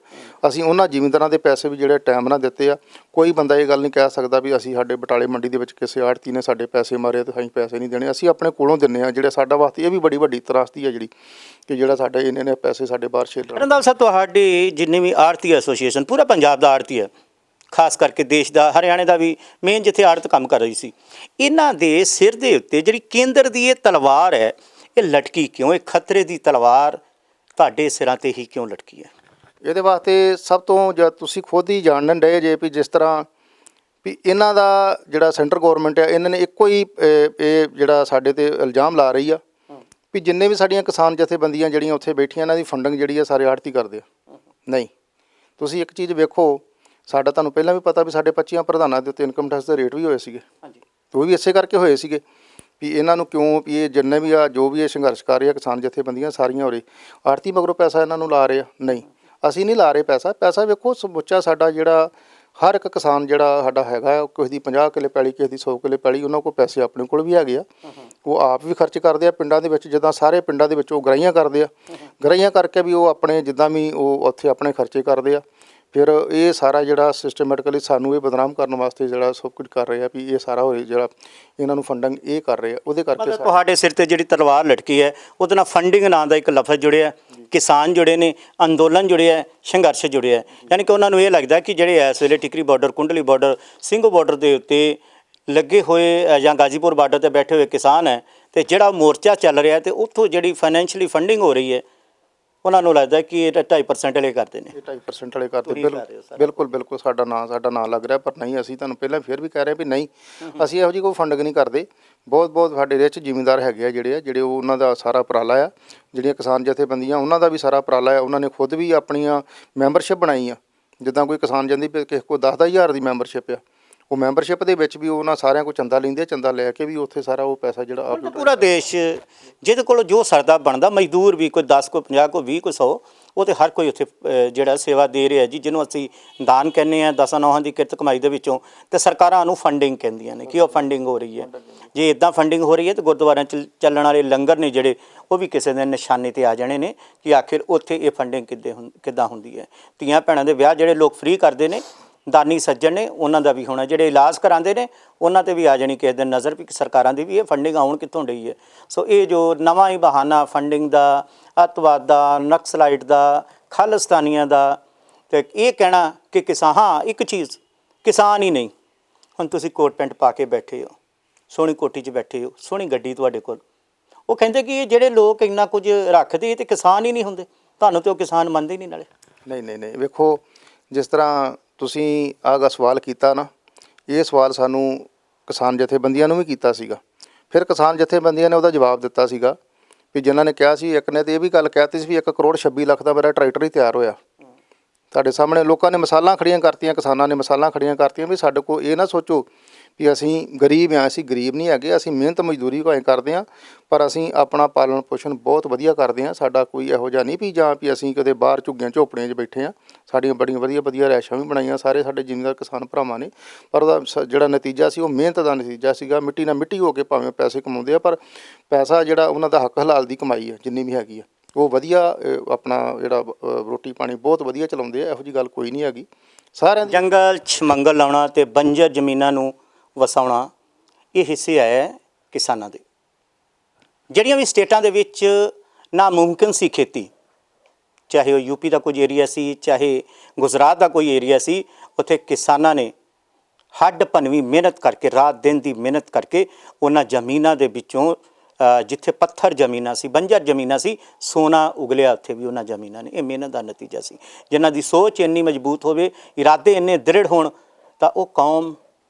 ਅਸੀਂ ਉਹਨਾਂ ਜ਼ਿਮੀਂਦਾਰਾਂ ਦੇ ਪੈਸੇ ਵੀ ਜਿਹੜੇ ਟਾਈਮ ਨਾਲ ਦਿੱਤੇ ਆ। ਕੋਈ ਬੰਦਾ ਇਹ ਗੱਲ ਨਹੀਂ ਕਹਿ ਸਕਦਾ ਵੀ ਅਸੀਂ ਸਾਡੇ ਬਟਾਲੇ ਮੰਡੀ ਦੇ ਵਿੱਚ ਕਿਸੇ ਆੜਤੀ ਨੇ ਸਾਡੇ ਪੈਸੇ ਮਾਰੇ ਤੇ ਅਸੀਂ ਪੈਸੇ ਨਹੀਂ ਦੇਣੇ। ਅਸੀਂ ਆਪਣੇ ਕੋਲੋਂ ਦਿੰਦੇ ਹਾਂ। ਜਿਹੜੇ ਸਾਡਾ ਵਾਸਤੇ ਇਹ ਵੀ ਬੜੀ ਵੱਡੀ ਤਰਾਸਦੀ ਹੈ ਜਿਹੜੀ ਕਿ ਜਿਹੜਾ ਸਾਡੇ ਇਹਨੇ ਪੈਸੇ ਸਾਡੇ ਬਾਹਰ ਛੇਲਣ। ਰੰਧਾਵਾ ਸਾਹਿਬ, ਤੁਹਾਡੀ ਜਿੰਨੀ ਵੀ ਆੜਤੀ ਐਸੋਸੀਏਸ਼ਨ, ਪੂਰਾ ਪੰਜਾਬ ਦਾ ਆੜਤੀ ਹੈ, ਖਾਸ ਕਰਕੇ ਦੇਸ਼ ਦਾ, ਹਰਿਆਣੇ ਦਾ ਵੀ ਮੇਨ ਜਿੱਥੇ ਆੜਤ ਕੰਮ ਕਰ ਰਹੀ ਸੀ, ਇਹਨਾਂ ਦੇ ਸਿਰ ਦੇ ਉੱਤੇ ਜਿਹੜੀ ਕੇਂਦਰ ਦੀ ਇਹ ਤਲਵਾਰ ਹੈ, ਇਹ ਲਟਕੀ ਕਿਉਂ? ਇਹ ਖਤਰੇ ਦੀ ਤਲਵਾਰ ਤੁਹਾਡੇ ਸਿਰਾਂ 'ਤੇ ਹੀ ਕਿਉਂ ਲਟਕੀ ਹੈ? ਇਹਦੇ ਵਾਸਤੇ ਸਭ ਤੋਂ ਜਦ ਤੁਸੀਂ ਖੁਦ ਹੀ ਜਾਣਨ ਡਏ ਜੇ ਵੀ ਜਿਸ ਤਰ੍ਹਾਂ ਵੀ ਇਹਨਾਂ ਦਾ ਜਿਹੜਾ ਸੈਂਟਰ ਗੌਰਮੈਂਟ ਆ, ਇਹਨਾਂ ਨੇ ਇੱਕੋ ਹੀ ਇਹ ਜਿਹੜਾ ਸਾਡੇ 'ਤੇ ਇਲਜ਼ਾਮ ਲਾ ਰਹੀ ਆ ਵੀ ਜਿੰਨੇ ਵੀ ਸਾਡੀਆਂ ਕਿਸਾਨ ਜਥੇਬੰਦੀਆਂ ਜਿਹੜੀਆਂ ਉੱਥੇ ਬੈਠੀਆਂ, ਇਹਨਾਂ ਦੀ ਫੰਡਿੰਗ ਜਿਹੜੀ ਆ ਸਾਰੇ ਆੜਤੀ ਕਰਦੇ ਆ। ਨਹੀਂ, ਤੁਸੀਂ ਇੱਕ ਚੀਜ਼ ਵੇਖੋ, ਸਾਡਾ ਤੁਹਾਨੂੰ ਪਹਿਲਾਂ ਵੀ ਪਤਾ ਵੀ ਸਾਡੇ 25 ਪ੍ਰਧਾਨਾਂ ਦੇ ਉੱਤੇ ਇਨਕਮ ਟੈਕਸ ਦੇ ਰੇਟ ਵੀ ਹੋਏ ਸੀਗੇ। ਹਾਂਜੀ, ਉਹ ਵੀ ਇਸੇ ਕਰਕੇ ਹੋਏ ਸੀਗੇ ਵੀ ਇਹਨਾਂ ਨੂੰ ਕਿਉਂ ਵੀ ਇਹ ਜਿੰਨੇ ਵੀ ਆ ਜੋ ਵੀ ਇਹ ਸੰਘਰਸ਼ ਕਰ ਰਹੇ ਆ ਕਿਸਾਨ ਜਥੇਬੰਦੀਆਂ ਸਾਰੀਆਂ ਹੋ ਰਹੀ ਆੜਤੀ ਮਗਰੋਂ ਪੈਸਾ ਇਹਨਾਂ ਨੂੰ ਲਾ ਰਹੇ ਆ। ਨਹੀਂ, ਅਸੀਂ ਨਹੀਂ ਲਾ ਰਹੇ ਪੈਸਾ ਵੇਖੋ ਸਮੁੱਚਾ ਸਾਡਾ ਜਿਹੜਾ ਹਰ ਇੱਕ ਕਿਸਾਨ ਜਿਹੜਾ ਸਾਡਾ ਹੈਗਾ, ਕਿਸੇ ਦੀ 50 ਕਿੱਲੇ ਪੈਲੀ, ਕਿਸੇ ਦੀ 100 ਕਿੱਲੇ ਪੈਲੀ, ਉਹਨਾਂ ਕੋਲ ਪੈਸੇ ਆਪਣੇ ਕੋਲ ਵੀ ਹੈਗੇ ਆ। ਉਹ ਆਪ ਵੀ ਖਰਚ ਕਰਦੇ ਆ ਪਿੰਡਾਂ ਦੇ ਵਿੱਚ, ਜਿੱਦਾਂ ਸਾਰੇ ਪਿੰਡਾਂ ਦੇ ਵਿੱਚ ਉਹ ਗਰਾਈਆਂ ਕਰਦੇ ਆ। ਗਰਾਈਆਂ ਕਰਕੇ ਵੀ ਉਹ ਆਪਣੇ ਜਿੱਦਾਂ ਵੀ ਉਹ ਉੱਥੇ ਆਪਣੇ ਖਰਚੇ ਕਰਦੇ ਆ। ਫਿਰ ਇਹ ਸਾਰਾ ਜਿਹੜਾ ਸਿਸਟਮੈਟਿਕਲੀ ਸਾਨੂੰ ਇਹ ਬਦਨਾਮ ਕਰਨ ਵਾਸਤੇ ਜਿਹੜਾ ਸਭ ਕੁਝ ਕਰ ਰਹੇ ਆ ਵੀ ਇਹ ਸਾਰਾ ਹੋਏ ਜਿਹੜਾ ਇਹਨਾਂ ਨੂੰ ਫੰਡਿੰਗ ਇਹ ਕਰ ਰਹੇ ਆ, ਉਹਦੇ ਕਰਕੇ ਤੁਹਾਡੇ ਸਿਰ ਤੇ ਜਿਹੜੀ ਤਲਵਾਰ ਲਟਕੀ ਹੈ, ਉਹਦੇ ਨਾਲ ਫੰਡਿੰਗ ਨਾਂ ਦਾ ਇੱਕ ਲਫ਼ਜ਼ ਜੁੜਿਆ, ਕਿਸਾਨ ਜੁੜੇ ਨੇ, ਅੰਦੋਲਨ ਜੁੜਿਆ, ਸੰਘਰਸ਼ ਜੁੜਿਆ। ਯਾਨੀ ਕਿ ਉਹਨਾਂ ਨੂੰ ਇਹ ਲੱਗਦਾ ਕਿ ਜਿਹੜੇ ਇਸ ਵੇਲੇ Tikri border, Kundli border, Singhu border ਦੇ ਉੱਤੇ ਲੱਗੇ ਹੋਏ ਜਾਂ ਗਾਜ਼ੀਪੁਰ ਬਾਰਡਰ 'ਤੇ ਬੈਠੇ ਹੋਏ ਕਿਸਾਨ ਹੈ, ਅਤੇ ਜਿਹੜਾ ਮੋਰਚਾ ਚੱਲ ਰਿਹਾ ਅਤੇ ਉੱਥੋਂ ਜਿਹੜੀ ਫਾਈਨੈਂਸ਼ੀਅਲੀ ਫੰਡਿੰਗ ਹੋ ਰਹੀ ਹੈ, ਉਹਨਾਂ ਨੂੰ ਲੱਗਦਾ ਕਿ ਇਹ 2.5% ਵਾਲੇ ਕਰਦੇ ਨੇ। ਇਹ 2.5% ਵਾਲੇ ਕਰਦੇ। ਬਿਲਕੁਲ ਸਾਡਾ ਨਾਂ ਲੱਗ ਰਿਹਾ, ਪਰ ਨਹੀਂ, ਅਸੀਂ ਤੁਹਾਨੂੰ ਪਹਿਲਾਂ ਫਿਰ ਵੀ ਕਹਿ ਰਹੇ ਵੀ ਨਹੀਂ, ਅਸੀਂ ਇਹੋ ਜਿਹੀ ਕੋਈ ਫੰਡਿੰਗ ਨਹੀਂ ਕਰਦੇ। ਬਹੁਤ ਸਾਡੇ ਰਿਚ ਜ਼ਿਮੀਂਦਾਰ ਹੈਗੇ ਆ ਜਿਹੜੇ ਉਹਨਾਂ ਦਾ ਸਾਰਾ ਉਪਰਾਲਾ ਆ, ਜਿਹੜੀਆਂ ਕਿਸਾਨ ਜਥੇਬੰਦੀਆਂ ਉਹਨਾਂ ਦਾ ਵੀ ਸਾਰਾ ਉਪਰਾਲਾ ਆ। ਉਹਨਾਂ ਨੇ ਖੁਦ ਵੀ ਆਪਣੀਆਂ ਮੈਂਬਰਸ਼ਿਪ ਬਣਾਈ ਆ। ਜਿੱਦਾਂ ਕੋਈ ਕਿਸਾਨ ਜਾਂਦੀ ਕਿਸੇ ਕੋਲ 10-10 ਹਜ਼ਾਰ ਦੀ ਮੈਂਬਰਸ਼ਿਪ ਆ, ਉਹ ਮੈਂਬਰਸ਼ਿਪ ਦੇ ਵਿੱਚ ਵੀ ਉਹਨਾਂ ਸਾਰਿਆਂ ਕੋਲ ਚੰਦਾ ਲੈਂਦੇ, ਚੰਦਾ ਲੈ ਕੇ ਵੀ ਉੱਥੇ ਸਾਰਾ ਉਹ ਪੈਸਾ ਜਿਹੜਾ ਆਪ ਪੂਰਾ ਦੇਸ਼ ਜਿਹਦੇ ਕੋਲ ਜੋ ਸਰਦਾ ਬਣਦਾ, ਮਜ਼ਦੂਰ ਵੀ ਕੋਈ 10, ਕੋਈ 50, ਕੋਈ 20, ਕੋਈ 100, ਉਹ ਤਾਂ ਹਰ ਕੋਈ ਉੱਥੇ ਜਿਹੜਾ ਸੇਵਾ ਦੇ ਰਿਹਾ ਜੀ, ਜਿਹਨੂੰ ਅਸੀਂ ਦਾਨ ਕਹਿੰਦੇ ਹਾਂ, 10 ਦੀ ਕਿਰਤ ਕਮਾਈ ਦੇ ਵਿੱਚੋਂ। ਅਤੇ ਸਰਕਾਰਾਂ ਨੂੰ ਫੰਡਿੰਗ ਕਹਿੰਦੀਆਂ ਨੇ ਕਿ ਉਹ ਫੰਡਿੰਗ ਹੋ ਰਹੀ ਹੈ। ਜੇ ਇੱਦਾਂ ਫੰਡਿੰਗ ਹੋ ਰਹੀ ਹੈ ਤਾਂ ਗੁਰਦੁਆਰਿਆਂ 'ਚ ਚੱਲਣ ਵਾਲੇ ਲੰਗਰ ਨੇ ਜਿਹੜੇ, ਉਹ ਵੀ ਕਿਸੇ ਦੇ ਨਿਸ਼ਾਨੇ 'ਤੇ ਆ ਜਾਣੇ ਨੇ ਕਿ ਆਖਿਰ ਉੱਥੇ ਇਹ ਫੰਡਿੰਗ ਕਿੱਦਾਂ ਹੁੰਦੀ ਹੈ। ਧੀਆਂ ਭੈਣਾਂ ਦੇ ਵਿਆਹ ਜਿਹੜੇ ਲੋਕ ਫ੍ਰੀ ਕਰਦੇ ਨੇ, ਦਾਨੀ ਸੱਜਣ ਨੇ, ਉਹਨਾਂ ਦਾ ਵੀ ਹੋਣਾ। ਜਿਹੜੇ ਇਲਾਜ ਕਰਾਉਂਦੇ ਨੇ, ਉਹਨਾਂ 'ਤੇ ਵੀ ਆ ਜਾਣੀ ਕਿਸੇ ਦਿਨ ਨਜ਼ਰ ਵੀ ਸਰਕਾਰਾਂ ਦੀ ਵੀ ਇਹ ਫੰਡਿੰਗ ਆਉਣ ਕਿੱਥੋਂ ਡਈ ਹੈ। ਸੋ ਇਹ ਜੋ ਨਵਾਂ ਹੀ ਬਹਾਨਾ ਫੰਡਿੰਗ ਦਾ, ਅੱਤਵਾਦ ਦਾ, ਨਕਸਲਾਈਟ ਦਾ, ਖਾਲਿਸਤਾਨੀਆਂ ਦਾ, ਅਤੇ ਇਹ ਕਹਿਣਾ ਕਿ ਇੱਕ ਚੀਜ਼, ਕਿਸਾਨ ਹੀ ਨਹੀਂ, ਹੁਣ ਤੁਸੀਂ ਕੋਟ ਪੈਂਟ ਪਾ ਕੇ ਬੈਠੇ ਹੋ, ਸੋਹਣੀ ਕੋਠੀ 'ਚ ਬੈਠੇ ਹੋ, ਸੋਹਣੀ ਗੱਡੀ ਤੁਹਾਡੇ ਕੋਲ, ਉਹ ਕਹਿੰਦੇ ਕਿ ਇਹ ਜਿਹੜੇ ਲੋਕ ਇੰਨਾ ਕੁਝ ਰੱਖਦੇ ਇਹ ਤਾਂ ਕਿਸਾਨ ਹੀ ਨਹੀਂ ਹੁੰਦੇ। ਤੁਹਾਨੂੰ ਤਾਂ ਉਹ ਕਿਸਾਨ ਮੰਨਦੇ ਹੀ ਨਹੀਂ ਨਾਲੇ। ਨਹੀਂ, ਵੇਖੋ ਜਿਸ ਤਰ੍ਹਾਂ ਤੁਸੀਂ ਆਹ ਸਵਾਲ ਕੀਤਾ ਨਾ, ਇਹ ਸਵਾਲ ਸਾਨੂੰ ਕਿਸਾਨ ਜਥੇਬੰਦੀਆਂ ਨੂੰ ਵੀ ਕੀਤਾ ਸੀਗਾ। ਫਿਰ ਕਿਸਾਨ ਜਥੇਬੰਦੀਆਂ ਨੇ ਉਹਦਾ ਜਵਾਬ ਦਿੱਤਾ ਸੀਗਾ ਵੀ ਜਿਨ੍ਹਾਂ ਨੇ ਕਿਹਾ ਸੀ, ਇੱਕ ਨੇ ਤਾਂ ਇਹ ਵੀ ਗੱਲ ਕਹਿਤੀ ਸੀ ਵੀ 1 ਕਰੋੜ 26 ਲੱਖ ਦਾ ਮੇਰਾ ਟਰੈਕਟਰ ਹੀ ਤਿਆਰ ਹੋਇਆ। ਤੁਹਾਡੇ ਸਾਹਮਣੇ ਲੋਕਾਂ ਨੇ ਮਿਸਾਲਾਂ ਖੜੀਆਂ ਕਰਤੀਆਂ, ਕਿਸਾਨਾਂ ਨੇ ਮਿਸਾਲਾਂ ਖੜੀਆਂ ਕਰਤੀਆਂ ਵੀ ਸਾਡੇ ਕੋਲ ਇਹ ਨਾ ਸੋਚੋ ਵੀ ਅਸੀਂ ਗਰੀਬ ਹਾਂ। ਅਸੀਂ ਗਰੀਬ ਨਹੀਂ ਹੈਗੇ, ਅਸੀਂ ਮਿਹਨਤ ਮਜ਼ਦੂਰੀ ਭਾਵੇਂ ਕਰਦੇ ਹਾਂ, ਪਰ ਅਸੀਂ ਆਪਣਾ ਪਾਲਣ ਪੋਸ਼ਣ ਬਹੁਤ ਵਧੀਆ ਕਰਦੇ ਹਾਂ। ਸਾਡਾ ਕੋਈ ਇਹੋ ਜਿਹਾ ਨਹੀਂ ਵੀ ਜਾਂ ਵੀ ਅਸੀਂ ਕਦੇ ਬਾਹਰ ਝੁੱਗੀਆਂ ਝੋਪੜੀਆਂ 'ਚ ਬੈਠੇ ਹਾਂ। ਸਾਡੀਆਂ ਬੜੀਆਂ ਵਧੀਆ ਰਿਹਾਇਸ਼ਾਂ ਵੀ ਬਣਾਈਆਂ ਸਾਰੇ ਸਾਡੇ ਜ਼ਿਮੀਂਦਾਰ ਕਿਸਾਨ ਭਰਾਵਾਂ ਨੇ, ਪਰ ਉਹਦਾ ਜਿਹੜਾ ਨਤੀਜਾ ਸੀ ਉਹ ਮਿਹਨਤ ਦਾ ਨਤੀਜਾ ਸੀਗਾ। ਮਿੱਟੀ ਨਾਲ ਮਿੱਟੀ ਹੋ ਕੇ ਭਾਵੇਂ ਪੈਸੇ ਕਮਾਉਂਦੇ ਆ, ਪਰ ਪੈਸਾ ਜਿਹੜਾ ਉਹਨਾਂ ਦਾ ਹੱਕ ਹਲਾਲ ਦੀ ਕਮਾਈ ਹੈ ਜਿੰਨੀ ਵੀ ਹੈਗੀ ਆ, ਉਹ ਵਧੀਆ ਆਪਣਾ ਜਿਹੜਾ ਰੋਟੀ ਪਾਣੀ ਬਹੁਤ ਵਧੀਆ ਚਲਾਉਂਦੇ ਆ। ਇਹੋ ਜਿਹੀ ਗੱਲ ਕੋਈ ਨਹੀਂ ਹੈਗੀ। ਸਾਰਿਆਂ ਜੰਗਲ 'ਚ ਮੰਗਲ ਲਾਉਣਾ ਅਤੇ ਬੰਜਰ ਜ਼ਮੀਨਾਂ ਨੂੰ ਵਸਾਉਣਾ, ਇਹ ਹਿੱਸੇ ਹੈ ਕਿਸਾਨਾਂ ਦੇ। ਜਿਹੜੀਆਂ ਵੀ ਸਟੇਟਾਂ ਦੇ ਵਿੱਚ ਨਾਮੁਮਕਿਨ ਸੀ ਖੇਤੀ, ਚਾਹੇ ਉਹ ਯੂਪੀ ਦਾ ਕੁਝ ਏਰੀਆ ਸੀ, ਚਾਹੇ ਗੁਜਰਾਤ ਦਾ ਕੋਈ ਏਰੀਆ ਸੀ, ਉੱਥੇ ਕਿਸਾਨਾਂ ਨੇ ਹੱਡ ਭੰਨਵੀਂ ਮਿਹਨਤ ਕਰਕੇ, ਰਾਤ ਦਿਨ ਦੀ ਮਿਹਨਤ ਕਰਕੇ ਉਹਨਾਂ ਜ਼ਮੀਨਾਂ ਦੇ ਵਿੱਚੋਂ ਜਿੱਥੇ ਪੱਥਰ ਜ਼ਮੀਨਾਂ ਸੀ, ਬੰਜਰ ਜ਼ਮੀਨਾਂ ਸੀ, ਸੋਨਾ ਉਗਲਿਆ ਉੱਥੇ ਵੀ ਉਹਨਾਂ ਜ਼ਮੀਨਾਂ ਨੇ। ਇਹ ਮਿਹਨਤ ਦਾ ਨਤੀਜਾ ਸੀ। ਜਿਨ੍ਹਾਂ ਦੀ ਸੋਚ ਇੰਨੀ ਮਜ਼ਬੂਤ ਹੋਵੇ, ਇਰਾਦੇ ਇੰਨੇ ਦ੍ਰਿੜ ਹੋਣ, ਤਾਂ ਉਹ ਕੌਮ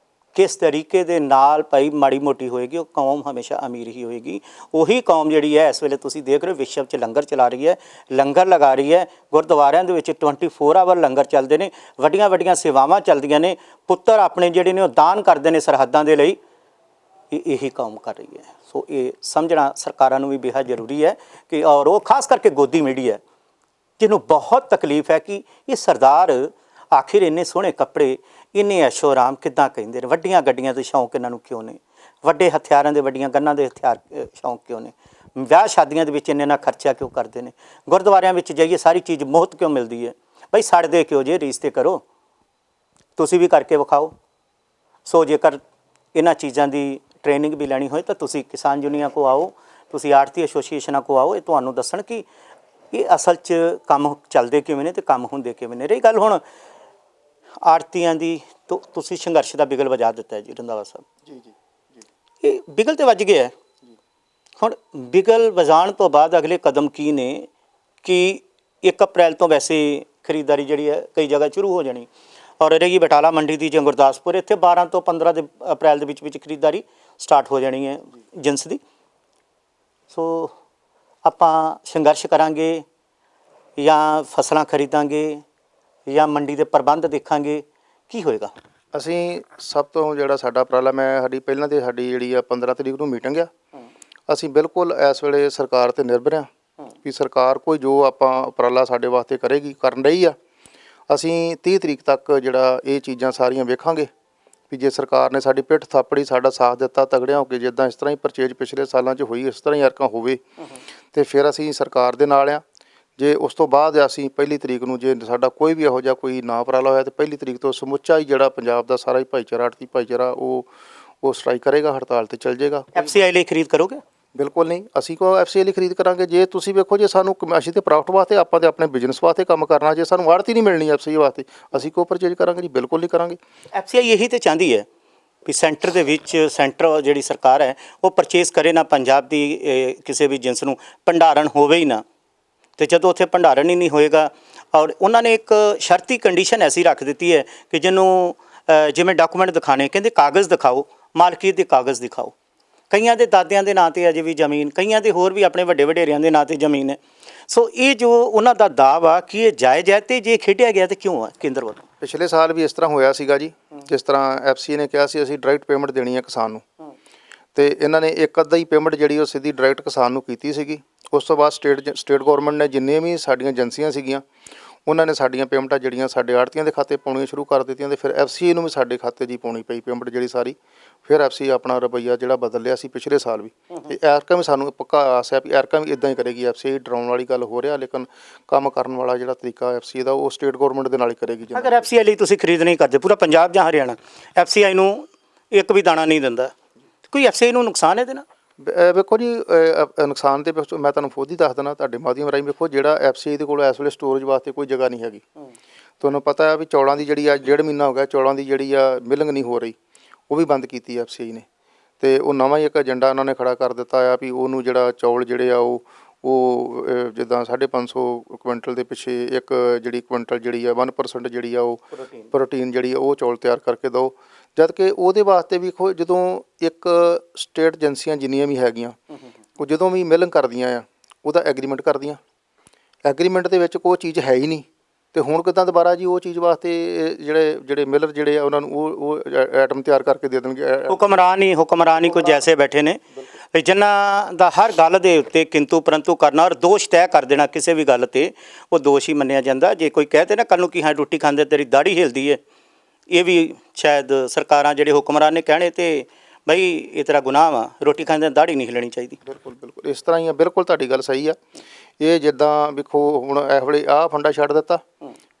ਕਿਸ ਤਰੀਕੇ ਦੇ ਨਾਲ ਭਾਈ ਮਾੜੀ ਮੋਟੀ ਹੋਏਗੀ, ਉਹ ਕੌਮ ਹਮੇਸ਼ਾ ਅਮੀਰ ਹੀ ਹੋਏਗੀ। ਉਹੀ ਕੌਮ ਜਿਹੜੀ ਹੈ ਇਸ ਵੇਲੇ ਤੁਸੀਂ ਦੇਖ ਰਹੇ ਹੋ ਵਿਸ਼ਵ 'ਚ ਲੰਗਰ ਚਲਾ ਰਹੀ ਹੈ, ਲੰਗਰ ਲਗਾ ਰਹੀ ਹੈ। ਗੁਰਦੁਆਰਿਆਂ ਦੇ ਵਿੱਚ 24 ਆਵਰ ਲੰਗਰ ਚੱਲਦੇ ਨੇ, ਵੱਡੀਆਂ ਵੱਡੀਆਂ ਸੇਵਾਵਾਂ ਚੱਲਦੀਆਂ ਨੇ, ਪੁੱਤਰ ਆਪਣੇ ਜਿਹੜੇ ਨੇ ਉਹ ਦਾਨ ਕਰਦੇ ਨੇ ਸਰਹੱਦਾਂ ਦੇ ਲਈ। ਇਹੀ ਕੌਮ ਕਰ ਰਹੀ ਹੈ। ਸੋ ਇਹ ਸਮਝਣਾ ਸਰਕਾਰਾਂ ਨੂੰ ਵੀ ਬੇਹੱਦ ਜ਼ਰੂਰੀ ਹੈ ਕਿ ਔਰ ਉਹ ਖਾਸ ਕਰਕੇ ਗੋਦੀ ਮੀਡੀਆ ਜਿਹਨੂੰ ਬਹੁਤ ਤਕਲੀਫ ਹੈ ਕਿ ਇਹ ਸਰਦਾਰ ਆਖਿਰ ਇੰਨੇ ਸੋਹਣੇ ਕੱਪੜੇ, ਇੰਨੇ ਐਸ਼ੋ ਆਰਾਮ ਕਿੱਦਾਂ ਕਹਿੰਦੇ ਨੇ, ਵੱਡੀਆਂ ਗੱਡੀਆਂ ਦੇ ਸ਼ੌਂਕ ਇਹਨਾਂ ਨੂੰ ਕਿਉਂ ਨੇ, ਵੱਡੇ ਹਥਿਆਰਾਂ ਦੇ, ਵੱਡੀਆਂ ਗੰਨਾਂ ਦੇ ਹਥਿਆਰ ਸ਼ੌਂਕ ਕਿਉਂ ਨੇ, ਵਿਆਹ ਸ਼ਾਦੀਆਂ ਦੇ ਵਿੱਚ ਇੰਨਾ ਖਰਚਾ ਕਿਉਂ ਕਰਦੇ ਨੇ, ਗੁਰਦੁਆਰਿਆਂ ਵਿੱਚ ਜਾਈਏ ਸਾਰੀ ਚੀਜ਼ ਮੁਫਤ ਕਿਉਂ ਮਿਲਦੀ ਹੈ। ਬਈ ਸੜਦੇ ਕਿਉਂ ਜੇ, ਰਿਸ਼ਤੇ ਕਰੋ, ਤੁਸੀਂ ਵੀ ਕਰਕੇ ਵਿਖਾਓ। ਸੋ ਜੇਕਰ ਇਹਨਾਂ ਚੀਜ਼ਾਂ ਦੀ ਟ੍ਰੇਨਿੰਗ ਵੀ ਲੈਣੀ ਹੋਏ ਤਾਂ ਤੁਸੀਂ ਕਿਸਾਨ ਯੂਨੀਅਨਾਂ ਕੋ ਆਓ, ਤੁਸੀਂ ਆੜਤੀ ਐਸੋਸੀਏਸ਼ਨਾਂ ਕੋ ਆਓ, ਇਹ ਤੁਹਾਨੂੰ ਦੱਸਣ ਕਿ ਇਹ ਅਸਲ 'ਚ ਕੰਮ ਚੱਲਦੇ ਕਿਵੇਂ ਨੇ ਅਤੇ ਕੰਮ ਹੁੰਦੇ ਕਿਵੇਂ ਨੇ। ਰਹੀ ਗੱਲ ਹੁਣ ਆੜਤੀਆਂ ਦੀ, ਤੁਸੀਂ ਸੰਘਰਸ਼ ਦਾ ਬਿਗਲ ਵਜਾ ਦਿੱਤਾ ਹੈ ਜੀ ਰੰਧਾਵਾ ਸਾਹਿਬ। ਜੀ ਜੀ ਜੀ, ਇਹ ਬਿਗਲ ਤੇ ਵੱਜ ਗਿਆ ਹੈ। ਹੁਣ ਬਿਗਲ ਵਜਾਉਣ ਤੋਂ ਬਾਅਦ ਅਗਲੇ ਕਦਮ ਕੀ ਨੇ ਕਿ 1 ਅਪ੍ਰੈਲ ਤੋਂ ਵੈਸੇ ਖਰੀਦਦਾਰੀ ਜਿਹੜੀ ਹੈ ਕਈ ਜਗ੍ਹਾ ਸ਼ੁਰੂ ਹੋ ਜਾਣੀ, ਔਰ ਰਹੀ ਬਟਾਲਾ ਮੰਡੀ ਦੀ ਜਾਂ ਗੁਰਦਾਸਪੁਰ, ਇੱਥੇ 12 ਤੋਂ 15 ਅਪ੍ਰੈਲ ਦੇ ਵਿੱਚ ਖਰੀਦਦਾਰੀ ਸਟਾਰਟ ਹੋ ਜਾਣੀ ਹੈ ਜਿੰਸ ਦੀ। ਸੋ ਆਪਾਂ ਸੰਘਰਸ਼ ਕਰਾਂਗੇ ਜਾਂ ਫਸਲਾਂ ਖਰੀਦਾਂਗੇ ਜਾਂ ਮੰਡੀ ਦੇ ਪ੍ਰਬੰਧ ਦੇਖਾਂਗੇ, ਕੀ ਹੋਏਗਾ? ਅਸੀਂ ਸਭ ਤੋਂ ਜਿਹੜਾ ਸਾਡਾ ਉਪਰਾਲਾ, ਸਾਡੀ ਪਹਿਲਾਂ ਤੇ ਸਾਡੀ ਜਿਹੜੀ ਆ 15 ਤਰੀਕ ਨੂੰ ਮੀਟਿੰਗ ਆ, ਅਸੀਂ ਬਿਲਕੁਲ ਇਸ ਵੇਲੇ ਸਰਕਾਰ 'ਤੇ ਨਿਰਭਰ ਹਾਂ ਵੀ ਸਰਕਾਰ ਕੋਈ ਜੋ ਆਪਾਂ ਉਪਰਾਲਾ ਸਾਡੇ ਵਾਸਤੇ ਕਰੇਗੀ, ਕਰਨ ਰਹੀ ਆ। ਅਸੀਂ 30 ਤਰੀਕ ਤੱਕ ਜਿਹੜਾ ਇਹ ਚੀਜ਼ਾਂ ਸਾਰੀਆਂ ਵੇਖਾਂਗੇ ਵੀ ਜੇ ਸਰਕਾਰ ਨੇ ਸਾਡੀ ਪਿੱਠ ਥਾਪੜੀ, ਸਾਡਾ ਸਾਥ ਦਿੱਤਾ ਤਗੜਿਆਂ ਹੋ ਕੇ, ਜਿੱਦਾਂ ਇਸ ਤਰ੍ਹਾਂ ਹੀ ਪਰਚੇਜ ਪਿਛਲੇ ਸਾਲਾਂ 'ਚ ਹੋਈ ਇਸ ਤਰ੍ਹਾਂ ਹੀ ਅਰਕਾਂ ਹੋਵੇ ਅਤੇ ਫਿਰ ਅਸੀਂ ਸਰਕਾਰ ਦੇ ਨਾਲ ਆ। ਜੇ ਉਸ ਤੋਂ ਬਾਅਦ ਅਸੀਂ 1 ਤਰੀਕ ਨੂੰ ਜੇ ਸਾਡਾ ਕੋਈ ਵੀ ਇਹੋ ਜਿਹਾ ਕੋਈ ਨਾ ਉਪਰਾਲਾ ਹੋਇਆ ਤਾਂ 1 ਤਰੀਕ ਤੋਂ ਸਮੁੱਚਾ ਹੀ ਜਿਹੜਾ ਪੰਜਾਬ ਦਾ ਸਾਰਾ ਹੀ ਭਾਈਚਾਰਾ, ਆੜਤੀ ਭਾਈਚਾਰਾ, ਉਹ ਸਟ੍ਰਾਈਕ ਕਰੇਗਾ, ਹੜਤਾਲ 'ਤੇ ਚੱਲ ਜਾਏਗਾ। FCI ਲਈ ਖਰੀਦ ਕਰੋਗੇ? ਬਿਲਕੁਲ ਨਹੀਂ, ਅਸੀਂ ਕੋ FCI ਲਈ ਖਰੀਦ ਕਰਾਂਗੇ। ਜੇ ਤੁਸੀਂ ਵੇਖੋ, ਜੇ ਸਾਨੂੰ ਅਸੀਂ ਤਾਂ ਪ੍ਰੋਫਿਟ ਵਾਸਤੇ, ਆਪਾਂ ਤਾਂ ਆਪਣੇ ਬਿਜ਼ਨਸ ਵਾਸਤੇ ਕੰਮ ਕਰਨਾ, ਜੇ ਸਾਨੂੰ ਆੜਤ ਹੀ ਨਹੀਂ ਮਿਲਣੀ FCI ਵਾਸਤੇ, ਅਸੀਂ ਕੋ ਪਰਚੇਜ ਕਰਾਂਗੇ ਜੀ? ਬਿਲਕੁਲ ਨਹੀਂ ਕਰਾਂਗੇ। FCI ਇਹੀ ਤਾਂ ਚਾਹੁੰਦੀ ਹੈ ਵੀ ਸੈਂਟਰ ਦੇ ਵਿੱਚ, ਸੈਂਟਰ ਜਿਹੜੀ ਸਰਕਾਰ ਹੈ ਉਹ ਪਰਚੇਸ ਕਰੇ ਨਾ ਪੰਜਾਬ ਦੀ ਕਿਸੇ ਵੀ ਜਿੰਸ ਨੂੰ, ਭੰਡਾਰਨ ਹੋਵੇ ਹੀ ਨਾ। ਅਤੇ ਜਦੋਂ ਉੱਥੇ ਭੰਡਾਰਨ ਹੀ ਨਹੀਂ ਹੋਏਗਾ, ਔਰ ਉਹਨਾਂ ਨੇ ਇੱਕ ਸ਼ਰਤੀ ਕੰਡੀਸ਼ਨ ਐਸੀ ਰੱਖ ਦਿੱਤੀ ਹੈ ਕਿ ਜਿਹਨੂੰ ਜਿਵੇਂ ਡਾਕੂਮੈਂਟ ਦਿਖਾਣੇ, ਕਹਿੰਦੇ ਕਾਗਜ਼ ਦਿਖਾਓ, ਮਾਲਕੀਅਤ ਦੇ ਕਾਗਜ਼ ਦਿਖਾਓ। ਕਈਆਂ ਦੇ ਦਾਦਿਆਂ ਦੇ ਨਾਂ 'ਤੇ ਅਜੇ ਵੀ ਜ਼ਮੀਨ, ਕਈਆਂ ਦੇ ਹੋਰ ਵੀ ਆਪਣੇ ਵੱਡੇ ਵਡੇਰਿਆਂ ਦੇ ਨਾਂ 'ਤੇ ਜ਼ਮੀਨ ਹੈ। ਸੋ ਇਹ ਜੋ ਉਹਨਾਂ ਦਾ ਦਾਅਵਾ ਕਿ ਇਹ ਜਾਇਜ਼ ਹੈ, ਅਤੇ ਜੇ ਖੇਡਿਆ ਗਿਆ ਤਾਂ ਕਿਉਂ ਹੈ ਕੇਂਦਰ ਵੱਲੋਂ? ਪਿਛਲੇ ਸਾਲ ਵੀ ਇਸ ਤਰ੍ਹਾਂ ਹੋਇਆ ਸੀਗਾ ਜੀ, ਜਿਸ ਤਰ੍ਹਾਂ FCI ਨੇ ਕਿਹਾ ਸੀ ਅਸੀਂ ਡਾਇਰੈਕਟ ਪੇਮੈਂਟ ਦੇਣੀ ਹੈ ਕਿਸਾਨ ਨੂੰ, ਅਤੇ ਇਹਨਾਂ ਨੇ ਇੱਕ ਅੱਧਾ ਹੀ ਪੇਮੈਂਟ ਜਿਹੜੀ ਉਹ ਸਿੱਧੀ ਡਾਇਰੈਕਟ ਕਿਸਾਨ ਨੂੰ ਕੀਤੀ ਸੀਗੀ। ਉਸ ਤੋਂ ਬਾਅਦ ਸਟੇਟ ਗੌਰਮੈਂਟ ਨੇ ਜਿੰਨੀਆਂ ਵੀ ਸਾਡੀਆਂ ਏਜੰਸੀਆਂ ਸੀਗੀਆਂ, ਉਹਨਾਂ ਨੇ ਸਾਡੀਆਂ ਪੇਮੈਂਟਾਂ ਜਿਹੜੀਆਂ ਸਾਡੇ ਆੜਤੀਆਂ ਦੇ ਖਾਤੇ ਪਾਉਣੀਆਂ ਸ਼ੁਰੂ ਕਰ ਦਿੱਤੀਆਂ, ਅਤੇ ਫਿਰ FCI ਨੂੰ ਵੀ ਸਾਡੇ ਖਾਤੇ 'ਚ ਹੀ ਪਾਉਣੀ ਪਈ ਪੇਮੈਂਟ ਜਿਹੜੀ ਸਾਰੀ। ਫਿਰ FCI ਆਪਣਾ ਰਵੱਈਆ ਜਿਹੜਾ ਬਦਲ ਲਿਆ ਸੀ ਪਿਛਲੇ ਸਾਲ ਵੀ, ਅਤੇ ਐਰਕਾਂ ਵੀ ਸਾਨੂੰ ਪੱਕਾ ਆਸ ਹੈ ਵੀ ਐਰਕਾਂ ਵੀ ਇੱਦਾਂ ਹੀ ਕਰੇਗੀ। FCI ਡਰਾਉਣ ਵਾਲੀ ਗੱਲ ਹੋ ਰਿਹਾ, ਲੇਕਿਨ ਕੰਮ ਕਰਨ ਵਾਲਾ ਜਿਹੜਾ ਤਰੀਕਾ FCI ਦਾ ਉਹ ਸਟੇਟ ਗੌਰਮੈਂਟ ਦੇ ਨਾਲ ਹੀ ਕਰੇਗੀ। ਅਗਰ FCI ਲਈ ਤੁਸੀਂ ਖਰੀਦ ਨਹੀਂ ਕਰਦੇ, ਪੂਰਾ ਪੰਜਾਬ ਜਾਂ ਹਰਿਆਣਾ FCI ਨੂੰ ਇੱਕ ਵੀ ਦਾਣਾ ਨਹੀਂ ਦਿੰਦਾ, ਕੋਈ FCI ਨੂੰ ਨੁਕਸਾਨ ਹੈ ਦੇਣਾ? ਵੇਖੋ ਜੀ, ਨੁਕਸਾਨ ਦੇ ਵਿੱਚ ਮੈਂ ਤੁਹਾਨੂੰ ਖੁਦ ਹੀ ਦੱਸ ਦੇਣਾ ਤੁਹਾਡੇ ਮਾਧਿਅਮ ਰਾਹੀਂ। ਵੇਖੋ, ਜਿਹੜਾ FCI ਦੇ ਕੋਲ ਇਸ ਵੇਲੇ ਸਟੋਰੇਜ ਵਾਸਤੇ ਕੋਈ ਜਗ੍ਹਾ ਨਹੀਂ ਹੈਗੀ। ਤੁਹਾਨੂੰ ਪਤਾ ਹੈ ਵੀ ਚੌਲਾਂ ਦੀ ਜਿਹੜੀ ਆ 1.5 ਮਹੀਨਾ ਹੋ ਗਿਆ, ਚੌਲਾਂ ਦੀ ਜਿਹੜੀ ਆ ਮਿਲਿੰਗ ਨਹੀਂ ਹੋ ਰਹੀ, ਉਹ ਵੀ ਬੰਦ ਕੀਤੀ FCI ਨੇ, ਅਤੇ ਉਹ ਨਵਾਂ ਹੀ ਇੱਕ ਏਜੰਡਾ ਉਹਨਾਂ ਨੇ ਖੜਾ ਕਰ ਦਿੱਤਾ ਆ ਵੀ ਉਹਨੂੰ ਜਿਹੜਾ ਚੌਲ ਜਿਹੜੇ ਆ ਉਹ ਜਿੱਦਾਂ 550 ਕੁਇੰਟਲ ਦੇ ਪਿੱਛੇ ਇੱਕ ਜਿਹੜੀ ਕੁਇੰਟਲ ਜਿਹੜੀ ਆ 1% ਜਿਹੜੀ ਆ ਉਹ ਪ੍ਰੋਟੀਨ ਜਿਹੜੀ ਆ ਉਹ ਚੌਲ ਤਿਆਰ ਕਰਕੇ ਦਿਓ। ਜਦ ਕਿ ਉਹਦੇ ਵਾਸਤੇ ਵੀ ਜਦੋਂ ਇੱਕ ਸਟੇਟ ਏਜੰਸੀਆਂ ਜਿੰਨੀਆਂ ਵੀ ਹੈਗੀਆਂ, ਉਹ ਜਦੋਂ ਵੀ ਮਿਲਿੰਗ ਕਰਦੀਆਂ ਆ ਉਹਦਾ ਐਗਰੀਮੈਂਟ ਕਰਦੀਆਂ, ਐਗਰੀਮੈਂਟ ਦੇ ਵਿੱਚ ਕੋਈ ਚੀਜ਼ ਹੈ ਹੀ ਨਹੀਂ, ਅਤੇ ਹੁਣ ਕਿੱਦਾਂ ਦੁਬਾਰਾ ਜੀ ਉਹ ਚੀਜ਼ ਵਾਸਤੇ ਜਿਹੜੇ ਮਿਲਰ ਜਿਹੜੇ ਆ ਉਹਨਾਂ ਨੂੰ ਉਹ ਆਈਟਮ ਤਿਆਰ ਕਰਕੇ ਦੇ ਦੇਣਗੇ? ਹੁਕਮਰਾਨ ਹੀ ਕੁਝ ਐਸੇ ਬੈਠੇ ਨੇ ਜਿਨ੍ਹਾਂ ਦਾ ਹਰ ਗੱਲ ਦੇ ਉੱਤੇ ਕਿੰਤੂ ਪਰੰਤੂ ਕਰਨਾ ਔਰ ਦੋਸ਼ ਤੈਅ ਕਰ ਦੇਣਾ। ਕਿਸੇ ਵੀ ਗੱਲ 'ਤੇ ਉਹ ਦੋਸ਼ ਹੀ ਮੰਨਿਆ ਜਾਂਦਾ। ਜੇ ਕੋਈ ਕਹਿ ਦੇ ਨਾ ਕੱਲ੍ਹ ਨੂੰ ਕਿ ਹਾਂ ਰੋਟੀ ਖਾਂਦੇ ਤੇਰੀ ਦਾੜੀ ਹਿਲਦੀ ਹੈ, ਇਹ ਵੀ ਸ਼ਾਇਦ ਸਰਕਾਰਾਂ ਜਿਹੜੇ ਹੁਕਮਰਾਨ ਨੇ ਕਹਿਣੇ ਤੇ ਬਈ ਇਹ ਤੇਰਾ ਗੁਨਾਹ ਵਾ, ਰੋਟੀ ਖਾਂਦੇ ਦਾੜੀ ਨਹੀਂ ਹਿਲਣੀ ਚਾਹੀਦੀ। ਬਿਲਕੁਲ ਇਸ ਤਰ੍ਹਾਂ ਹੀ ਆ। ਬਿਲਕੁਲ ਤੁਹਾਡੀ ਗੱਲ ਸਹੀ ਆ। ਇਹ ਜਿੱਦਾਂ ਵੇਖੋ ਹੁਣ ਇਸ ਵੇਲੇ ਆਹ ਫੰਡਾ ਛੱਡ ਦਿੱਤਾ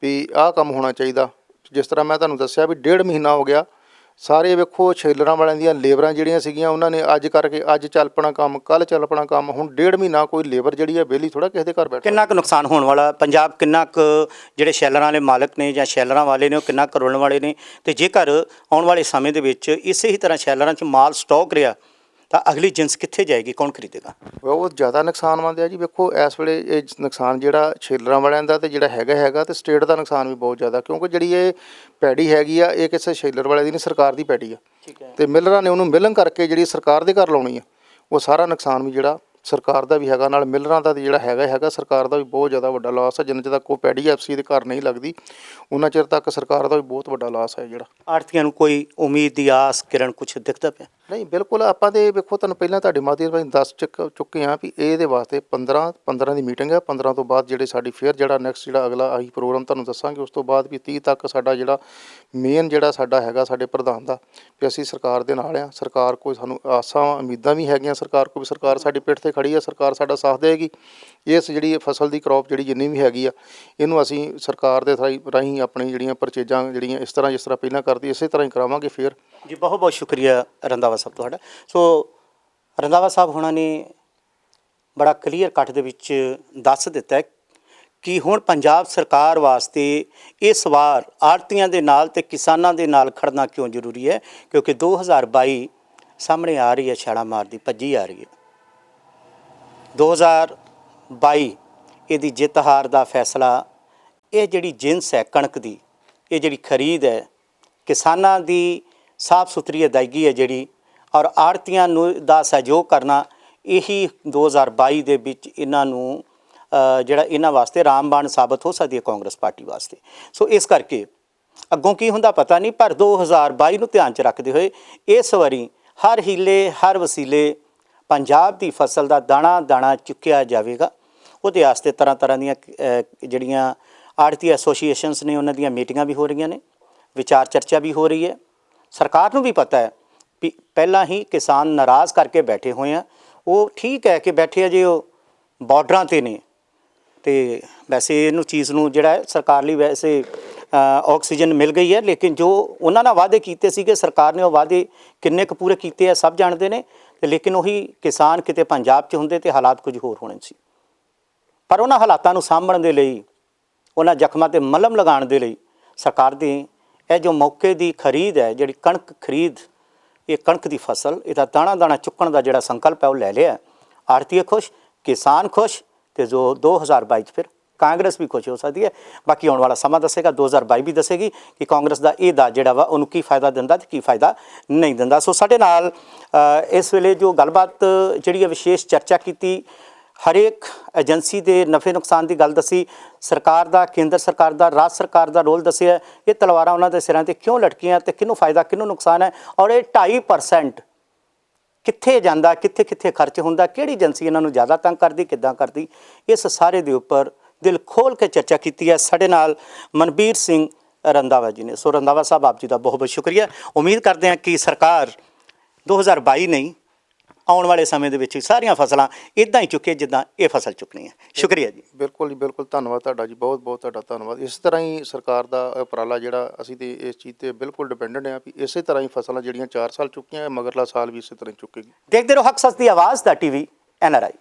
ਵੀ ਆਹ ਕੰਮ ਹੋਣਾ ਚਾਹੀਦਾ। ਜਿਸ ਤਰ੍ਹਾਂ ਮੈਂ ਤੁਹਾਨੂੰ ਦੱਸਿਆ ਵੀ 1.5 ਮਹੀਨਾ ਹੋ ਗਿਆ, ਸਾਰੇ ਵੇਖੋ ਸ਼ੈਲਰਾਂ ਵਾਲਿਆਂ ਦੀਆਂ ਲੇਬਰਾਂ ਜਿਹੜੀਆਂ ਸੀਗੀਆਂ ਉਹਨਾਂ ਨੇ ਅੱਜ ਕਰਕੇ ਅੱਜ ਚੱਲ ਪਣਾ ਕੰਮ, ਕੱਲ੍ਹ ਚੱਲ ਪਣਾ ਕੰਮ। ਹੁਣ 1.5 ਮਹੀਨਾ ਕੋਈ ਲੇਬਰ ਜਿਹੜੀ ਆ ਵਿਹਲੀ ਥੋੜ੍ਹਾ ਕਿਸੇ ਦੇ ਘਰ ਬੈਠਾ। ਕਿੰਨਾ ਕੁ ਨੁਕਸਾਨ ਹੋਣ ਵਾਲਾ ਪੰਜਾਬ, ਕਿੰਨਾ ਕੁ ਜਿਹੜੇ ਸ਼ੈਲਰਾਂ ਵਾਲੇ ਮਾਲਕ ਨੇ ਜਾਂ ਸ਼ੈਲਰਾਂ ਵਾਲੇ ਨੇ ਉਹ ਕਿੰਨਾ ਕੁ ਰੋਲਣ ਵਾਲੇ ਨੇ, ਅਤੇ ਜੇਕਰ ਆਉਣ ਵਾਲੇ ਸਮੇਂ ਦੇ ਵਿੱਚ ਇਸੇ ਹੀ ਤਰ੍ਹਾਂ ਸ਼ੈਲਰਾਂ 'ਚ ਮਾਲ ਸਟਾਕ ਰਿਹਾ ਤਾਂ ਅਗਲੀ ਜਿੰਸ ਕਿੱਥੇ ਜਾਏਗੀ, ਕੌਣ ਖਰੀਦੇਗਾ? ਬਹੁਤ ਜ਼ਿਆਦਾ ਨੁਕਸਾਨਮੰਦ ਹੈ ਜੀ। ਵੇਖੋ ਇਸ ਵੇਲੇ ਇਹ ਨੁਕਸਾਨ ਜਿਹੜਾ ਸ਼ੇਲਰਾਂ ਵਾਲਿਆਂ ਦਾ ਤੇ ਜਿਹੜਾ ਹੈਗਾ ਤੇ ਸਟੇਟ ਦਾ ਨੁਕਸਾਨ ਵੀ ਬਹੁਤ ਜ਼ਿਆਦਾ, ਕਿਉਂਕਿ ਜਿਹੜੀ ਇਹ ਪੈੜੀ ਹੈਗੀ ਆ ਇਹ ਕਿਸੇ ਸ਼ੇਲਰ ਵਾਲੇ ਦੀ ਨਹੀਂ, ਸਰਕਾਰ ਦੀ ਪੈੜੀ ਆ। ਠੀਕ ਹੈ। ਤੇ ਮਿਲਰਾਂ ਨੇ ਉਹਨੂੰ ਮਿਲਣ ਕਰਕੇ ਜਿਹੜੀ ਸਰਕਾਰ ਦੇ ਘਰ ਲਾਉਣੀ ਆ, ਉਹ ਸਾਰਾ ਨੁਕਸਾਨ ਵੀ ਜਿਹੜਾ ਸਰਕਾਰ ਦਾ ਵੀ ਹੈਗਾ, ਨਾਲ ਮਿਲਰਾਂ ਦਾ ਜਿਹੜਾ ਹੈਗਾ ਸਰਕਾਰ ਦਾ ਵੀ ਬਹੁਤ ਜ਼ਿਆਦਾ ਵੱਡਾ ਲਾਸ ਹੈ। ਜਿੰਨਾ ਚਿਰ ਤੱਕ ਉਹ ਪੈੜੀ ਐਫਸੀ ਦੇ ਘਰ ਨਹੀਂ ਲੱਗਦੀ ਉਹਨਾਂ ਚਿਰ ਤੱਕ ਸਰਕਾਰ ਦਾ ਵੀ ਬਹੁਤ ਵੱਡਾ ਲਾਸ ਹੈ ਜਿਹੜਾ। ਆੜ੍ਹਤੀਆਂ ਨੂੰ ਕੋਈ ਉਮੀਦ ਦੀ ਆਸ ਕਿਰਨ ਕੁਛ ਦਿਖਦਾ ਪਿਆ? ਨਹੀਂ, ਬਿਲਕੁਲ ਆਪਾਂ ਤੇ ਵੇਖੋ ਤੁਹਾਨੂੰ ਪਹਿਲਾਂ ਤੁਹਾਡੇ ਮਾਧਿਅਮ ਰਾਹੀਂ ਦੱਸ ਚੁੱਕੇ ਹਾਂ ਵੀ ਇਹਦੇ ਵਾਸਤੇ 15 ਦੀ ਮੀਟਿੰਗ ਹੈ। 15 ਤੋਂ ਬਾਅਦ ਜਿਹੜੇ ਸਾਡੀ ਫਿਰ ਜਿਹੜਾ ਨੈਕਸਟ ਜਿਹੜਾ ਅਗਲਾ ਆਹੀ ਪ੍ਰੋਗਰਾਮ ਤੁਹਾਨੂੰ ਦੱਸਾਂਗੇ। ਉਸ ਤੋਂ ਬਾਅਦ ਵੀ 30 ਤੱਕ ਸਾਡਾ ਜਿਹੜਾ ਮੇਨ ਜਿਹੜਾ ਸਾਡਾ ਹੈਗਾ ਸਾਡੇ ਪ੍ਰਧਾਨ ਦਾ ਵੀ ਅਸੀਂ ਸਰਕਾਰ ਦੇ ਨਾਲ ਆ। ਸਰਕਾਰ ਕੋਈ ਸਾਨੂੰ ਆਸਾਂ ਉਮੀਦਾਂ ਵੀ ਹੈਗੀਆਂ ਸਰਕਾਰ ਕੋਲ ਵੀ, ਸਰਕਾਰ ਸਾਡੀ ਪਿੱਠ ਤੇ ਖੜੀ ਆ, ਸਰਕਾਰ ਸਾਡਾ ਸਾਥ ਦੇਗੀ। ਇਸ ਜਿਹੜੀ ਫਸਲ ਦੀ ਕਰੋਪ ਜਿਹੜੀ ਜਿੰਨੀ ਵੀ ਹੈਗੀ ਆ ਇਹਨੂੰ ਅਸੀਂ ਸਰਕਾਰ ਦੇ ਰਾਹੀਂ ਆਪਣੀ ਜਿਹੜੀਆਂ ਪਰਚੇਜ਼ਾਂ ਜਿਹੜੀਆਂ ਜਿਸ ਤਰ੍ਹਾਂ ਪਹਿਲਾਂ ਕਰਦੀ ਇਸੇ ਤਰ੍ਹਾਂ ਹੀ ਕਰਾਵਾਂਗੇ ਫਿਰ। ਜੀ ਬਹੁਤ ਬਹੁਤ ਸ਼ੁਕਰੀਆ ਰੰਧਾਵਾ ਸਾਹਿਬ ਤੁਹਾਡਾ। ਸੋ ਰੰਧਾਵਾ ਸਾਹਿਬ ਹੋਣਾ ਨੇ ਬੜਾ ਕਲੀਅਰ ਕੱਟ ਦੇ ਵਿੱਚ ਦੱਸ ਦਿੱਤਾ ਕਿ ਹੁਣ ਪੰਜਾਬ ਸਰਕਾਰ ਵਾਸਤੇ ਇਸ ਵਾਰ ਆੜ੍ਹਤੀਆਂ ਦੇ ਨਾਲ ਤੇ ਕਿਸਾਨਾਂ ਦੇ ਨਾਲ ਖੜਨਾ ਕਿਉਂ ਜ਼ਰੂਰੀ ਹੈ, ਕਿਉਂਕਿ 2022 ਸਾਹਮਣੇ ਆ ਰਹੀ ਹੈ, ਛਾਲਾ ਮਾਰਦੀ ਭੱਜੀ ਆ ਰਹੀ ਹੈ। 2022 ਇਹਦੀ ਜਿੱਤ ਹਾਰ ਦਾ ਫੈਸਲਾ, ਇਹ ਜਿਹੜੀ ਜਿੰਸ ਹੈ ਕਣਕ ਦੀ, ਇਹ ਜਿਹੜੀ ਖਰੀਦ ਹੈ, ਕਿਸਾਨਾਂ ਦੀ ਸਾਫ ਸੁਥਰੀ ਅਦਾਇਗੀ ਹੈ ਜਿਹੜੀ, ਔਰ ਆੜ੍ਹਤੀਆਂ ਨੂੰ ਦਾ ਸਹਿਯੋਗ ਕਰਨਾ, ਇਹੀ 2022 ਦੇ ਵਿੱਚ ਇਹਨਾਂ ਨੂੰ ਜਿਹੜਾ ਇਹਨਾਂ ਵਾਸਤੇ ਰਾਮਬਾਣ ਸਾਬਤ ਹੋ ਸਕਦੀ ਹੈ ਕਾਂਗਰਸ ਪਾਰਟੀ ਵਾਸਤੇ। ਸੋ ਇਸ ਕਰਕੇ ਅੱਗੋਂ ਕੀ ਹੁੰਦਾ ਪਤਾ ਨਹੀਂ, ਪਰ 2022 ਨੂੰ ਧਿਆਨ 'ਚ ਰੱਖਦੇ ਹੋਏ ਇਸ ਵਾਰੀ ਹਰ ਹੀਲੇ ਹਰ ਵਸੀਲੇ ਪੰਜਾਬ ਦੀ ਫਸਲ ਦਾ ਦਾਣਾ ਦਾਣਾ ਚੁੱਕਿਆ ਜਾਵੇਗਾ। ਉਹਦੇ ਵਾਸਤੇ ਤਰ੍ਹਾਂ ਦੀਆਂ ਜਿਹੜੀਆਂ ਆੜ੍ਹਤੀ ਐਸੋਸੀਏਸ਼ਨਸ ਨੇ ਉਹਨਾਂ ਦੀਆਂ ਮੀਟਿੰਗਾਂ ਵੀ ਹੋ ਰਹੀਆਂ ਨੇ, ਵਿਚਾਰ ਚਰਚਾ ਵੀ ਹੋ ਰਹੀ ਹੈ। ਸਰਕਾਰ ਨੂੰ ਵੀ ਪਤਾ ਹੈ ਵੀ ਪਹਿਲਾਂ ਹੀ ਕਿਸਾਨ ਨਾਰਾਜ਼ ਕਰਕੇ ਬੈਠੇ ਹੋਏ ਆ। ਉਹ ਠੀਕ ਹੈ ਕਿ ਬੈਠੇ ਆ ਜੇ ਉਹ ਬਾਰਡਰਾਂ 'ਤੇ ਨੇ, ਅਤੇ ਵੈਸੇ ਇਹਨੂੰ ਚੀਜ਼ ਨੂੰ ਜਿਹੜਾ ਸਰਕਾਰ ਲਈ ਵੈਸੇ ਆਕਸੀਜਨ ਮਿਲ ਗਈ ਹੈ, ਲੇਕਿਨ ਜੋ ਉਹਨਾਂ ਨਾਲ ਵਾਅਦੇ ਕੀਤੇ ਸੀਗੇ ਸਰਕਾਰ ਨੇ ਉਹ ਵਾਅਦੇ ਕਿੰਨੇ ਕੁ ਪੂਰੇ ਕੀਤੇ ਆ ਸਭ ਜਾਣਦੇ ਨੇ। ਅਤੇ ਲੇਕਿਨ ਉਹੀ ਕਿਸਾਨ ਕਿਤੇ ਪੰਜਾਬ 'ਚ ਹੁੰਦੇ ਅਤੇ ਹਾਲਾਤ ਕੁਝ ਹੋਰ ਹੋਣੇ ਸੀ। ਪਰ ਉਹਨਾਂ ਹਾਲਾਤਾਂ ਨੂੰ ਸਾਂਭਣ ਦੇ ਲਈ, ਉਹਨਾਂ ਜ਼ਖਮਾਂ 'ਤੇ ਮਲਮ ਲਗਾਉਣ ਦੇ ਲਈ ਸਰਕਾਰ ਦੀ ਇਹ ਜੋ ਮੌਕੇ ਦੀ ਖਰੀਦ ਹੈ, ਜਿਹੜੀ ਕਣਕ ਖਰੀਦ, ਇਹ ਕਣਕ ਦੀ ਫਸਲ, ਇਹਦਾ ਦਾਣਾ ਦਾਣਾ ਚੁੱਕਣ ਦਾ ਜਿਹੜਾ ਸੰਕਲਪ ਹੈ ਉਹ ਲੈ ਲਿਆ। ਆੜ੍ਹਤੀਏ ਖੁਸ਼, ਕਿਸਾਨ ਖੁਸ਼, ਅਤੇ ਜੋ 2022 'ਚ ਫਿਰ ਕਾਂਗਰਸ ਵੀ ਖੁਸ਼ ਹੋ ਸਕਦੀ ਹੈ। ਬਾਕੀ ਆਉਣ ਵਾਲਾ ਸਮਾਂ ਦੱਸੇਗਾ, 2022 ਵੀ ਦੱਸੇਗੀ ਕਿ ਕਾਂਗਰਸ ਦਾ ਇਹ ਦਾ ਜਿਹੜਾ ਵਾ ਉਹਨੂੰ ਕੀ ਫਾਇਦਾ ਦਿੰਦਾ ਅਤੇ ਕੀ ਫਾਇਦਾ ਨਹੀਂ ਦਿੰਦਾ। ਸੋ ਸਾਡੇ ਨਾਲ ਇਸ ਵੇਲੇ ਜੋ ਗੱਲਬਾਤ ਜਿਹੜੀ ਹੈ ਵਿਸ਼ੇਸ਼ ਚਰਚਾ ਕੀਤੀ, ਹਰੇਕ ਏਜੰਸੀ ਦੇ ਨਫੇ ਨੁਕਸਾਨ ਦੀ ਗੱਲ ਦੱਸੀ, ਸਰਕਾਰ ਦਾ, ਕੇਂਦਰ ਸਰਕਾਰ ਦਾ, ਰਾਜ ਸਰਕਾਰ ਦਾ ਰੋਲ ਦੱਸਿਆ, ਇਹ ਤਲਵਾਰਾਂ ਉਹਨਾਂ ਦੇ ਸਿਰਾਂ 'ਤੇ ਕਿਉਂ ਲਟਕੀਆਂ ਅਤੇ ਕਿਹਨੂੰ ਫਾਇਦਾ ਕਿਹਨੂੰ ਨੁਕਸਾਨ ਹੈ, ਔਰ ਇਹ 2.5% ਕਿੱਥੇ ਜਾਂਦਾ, ਕਿੱਥੇ ਕਿੱਥੇ ਖਰਚ ਹੁੰਦਾ, ਕਿਹੜੀ ਏਜੰਸੀ ਇਹਨਾਂ ਨੂੰ ਜ਼ਿਆਦਾ ਤੰਗ ਕਰਦੀ, ਕਿੱਦਾਂ ਕਰਦੀ, ਇਸ ਸਾਰੇ ਦੇ ਉੱਪਰ ਦਿਲ ਖੋਲ੍ਹ ਕੇ ਚਰਚਾ ਕੀਤੀ ਹੈ। ਸਾਡੇ ਨਾਲ ਮਨਬੀਰ ਸਿੰਘ ਰੰਧਾਵਾ ਜੀ ਨੇ। ਸੋ ਰੰਧਾਵਾ ਸਾਹਿਬ ਆਪ ਜੀ ਦਾ ਬਹੁਤ ਬਹੁਤ ਸ਼ੁਕਰੀਆ। ਉਮੀਦ ਕਰਦੇ ਹਾਂ ਕਿ ਸਰਕਾਰ 2022 ਨਹੀਂ, ਆਉਣ ਵਾਲੇ ਸਮੇਂ ਦੇ ਵਿੱਚ ਸਾਰੀਆਂ ਫਸਲਾਂ ਇੱਦਾਂ ਹੀ ਚੁੱਕੇ ਜਿੱਦਾਂ ਇਹ ਫਸਲ ਚੁੱਕਣੀ ਹੈ। ਸ਼ੁਕਰੀਆ ਜੀ। ਬਿਲਕੁਲ ਜੀ, ਬਿਲਕੁਲ ਧੰਨਵਾਦ ਤੁਹਾਡਾ ਜੀ, ਬਹੁਤ ਬਹੁਤ ਤੁਹਾਡਾ ਧੰਨਵਾਦ। ਇਸ ਤਰ੍ਹਾਂ ਹੀ ਸਰਕਾਰ ਦਾ ਉਪਰਾਲਾ ਜਿਹੜਾ ਅਸੀਂ ਤੇ ਇਸ ਚੀਜ਼ 'ਤੇ ਬਿਲਕੁਲ ਡਿਪੈਂਡੈਂਟ ਹਾਂ ਵੀ ਇਸੇ ਤਰ੍ਹਾਂ ਹੀ ਫਸਲਾਂ ਜਿਹੜੀਆਂ 4 ਸਾਲ ਚੁੱਕੀਆਂ, ਮਗਰਲਾ ਸਾਲ ਵੀ ਇਸੇ ਤਰ੍ਹਾਂ ਚੁੱਕੇਗੀ। ਦੇਖਦੇ ਰਹੋ ਹੱਕ ਸੱਚ ਦੀ ਆਵਾਜ਼ ਦਾ TV NRI।